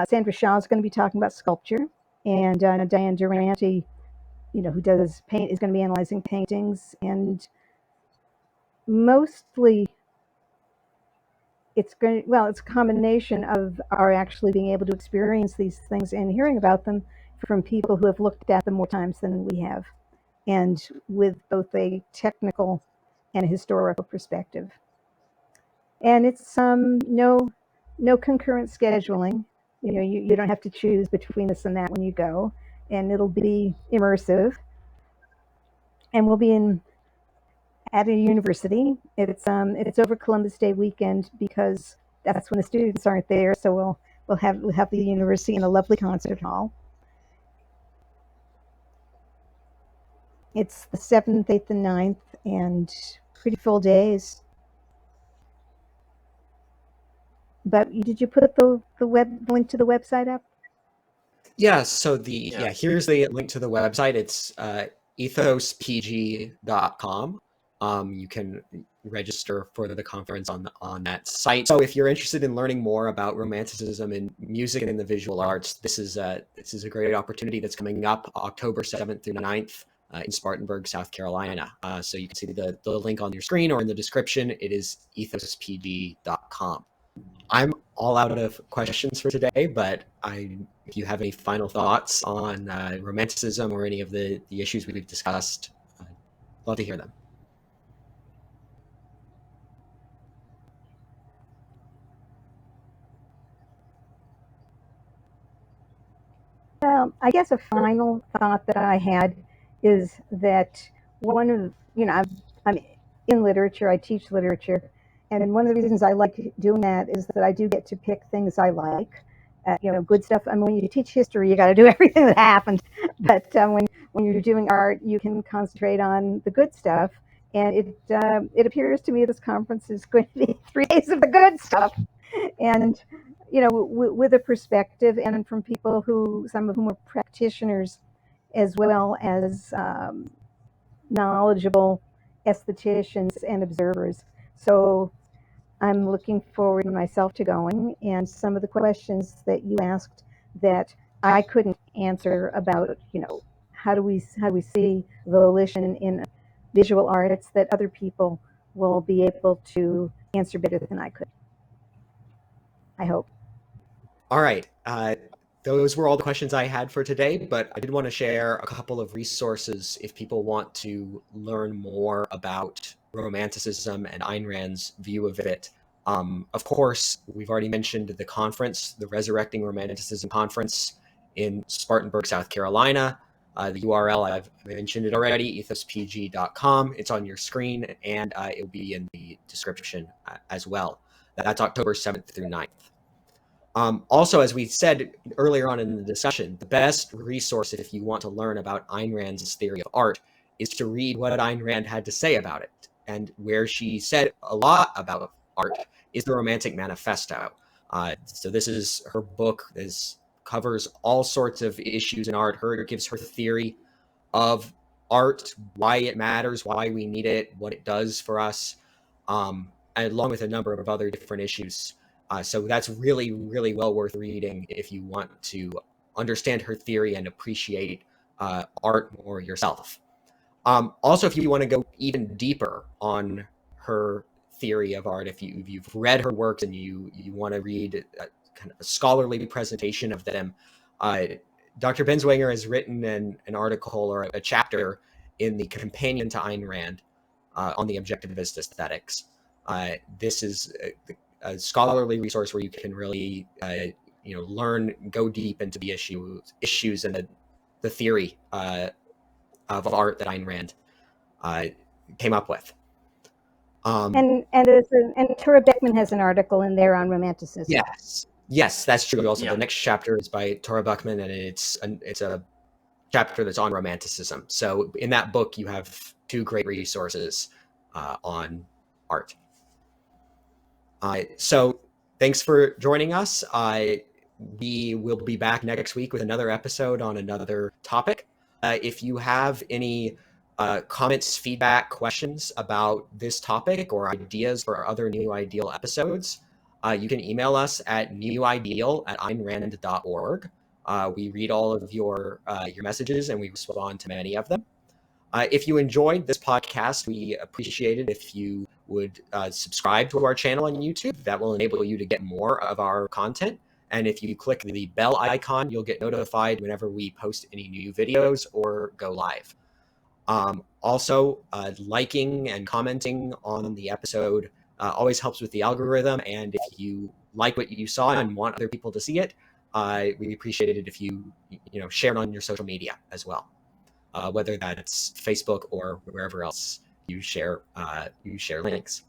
Sandra Shaw is going to be talking about sculpture, and Diane Durante, who does paint, is going to be analyzing paintings, and mostly it's a combination of our actually being able to experience these things and hearing about them from people who have looked at them more times than we have, and with both a technical and a historical perspective. And it's no concurrent scheduling. You don't have to choose between this and that when you go, and it'll be immersive. And we'll be at a university. It's over Columbus Day weekend, because that's when the students aren't there. So we'll have the university in a lovely concert hall. It's the 7th, 8th, and 9th, and pretty full days. But did you put the link to the website up? Yeah, so here's the link to the website. It's ethospg.com. You can register for the conference on that site. So if you're interested in learning more about Romanticism and music and the visual arts, this is a great opportunity that's coming up October 7th through 9th in Spartanburg, South Carolina. So you can see the link on your screen or in the description. It is ethospg.com. I'm all out of questions for today, but if you have any final thoughts on Romanticism or any of the issues we've discussed, I'd love to hear them. Well, I guess a final thought that I had is that one of, I'm in literature, I teach literature, and one of the reasons I like doing that is that I do get to pick things I like, good stuff. I mean, when you teach history, you got to do everything that happened, but when you're doing art, you can concentrate on the good stuff. And it appears to me this conference is going to be 3 days of the good stuff, and with a perspective, and from people some of whom are practitioners, as well as knowledgeable aestheticians and observers. So I'm looking forward myself to going, and some of the questions that you asked that I couldn't answer about, how do we see volition in visual arts, that other people will be able to answer better than I could. I hope. All right. Those were all the questions I had for today, but I did want to share a couple of resources if people want to learn more about Romanticism and Ayn Rand's view of it. Of course, we've already mentioned the conference, the Resurrecting Romanticism Conference in Spartanburg, South Carolina. The URL, I've mentioned it already, ethospg.com. It's on your screen, and it'll be in the description as well. That's October 7th through 9th. Also, as we said earlier on in the discussion, the best resource if you want to learn about Ayn Rand's theory of art is to read what Ayn Rand had to say about it. And where she said a lot about art is the Romantic Manifesto. So this is her book. This covers all sorts of issues in art. It gives her theory of art, why it matters, why we need it, what it does for us, along with a number of other different issues. So that's really, really well worth reading if you want to understand her theory and appreciate art more yourself. Also, if you want to go even deeper on her theory of art, if you've read her works and you want to read kind of a scholarly presentation of them, Dr. Binswanger has written an article or a chapter in the companion to Ayn Rand on the objectivist aesthetics. This is a scholarly resource where you can really, learn, go deep into the issues and the theory of art that Ayn Rand came up with. And Tora Beckman has an article in there on Romanticism. Yes, that's true. Also, Yeah. The next chapter is by Tora Beckman, and it's a chapter that's on Romanticism. So in that book, you have two great resources on art. So thanks for joining us. We will be back next week with another episode on another topic. If you have any comments, feedback, questions about this topic or ideas for other New Ideal episodes, you can email us at newideal@aynrand.org. We read all of your messages and we respond to many of them. If you enjoyed this podcast, we appreciate it if you would subscribe to our channel on YouTube. That will enable you to get more of our content. And if you click the bell icon, you'll get notified whenever we post any new videos or go live. Also, liking and commenting on the episode always helps with the algorithm. And if you like what you saw and want other people to see it, we appreciate it if you share it on your social media as well. Whether that's Facebook or wherever else you share links.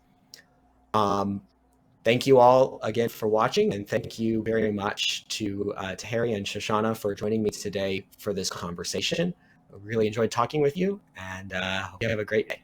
Thank you all again for watching, and thank you very much to Harry and Shoshana for joining me today for this conversation. I really enjoyed talking with you, and hope you have a great day.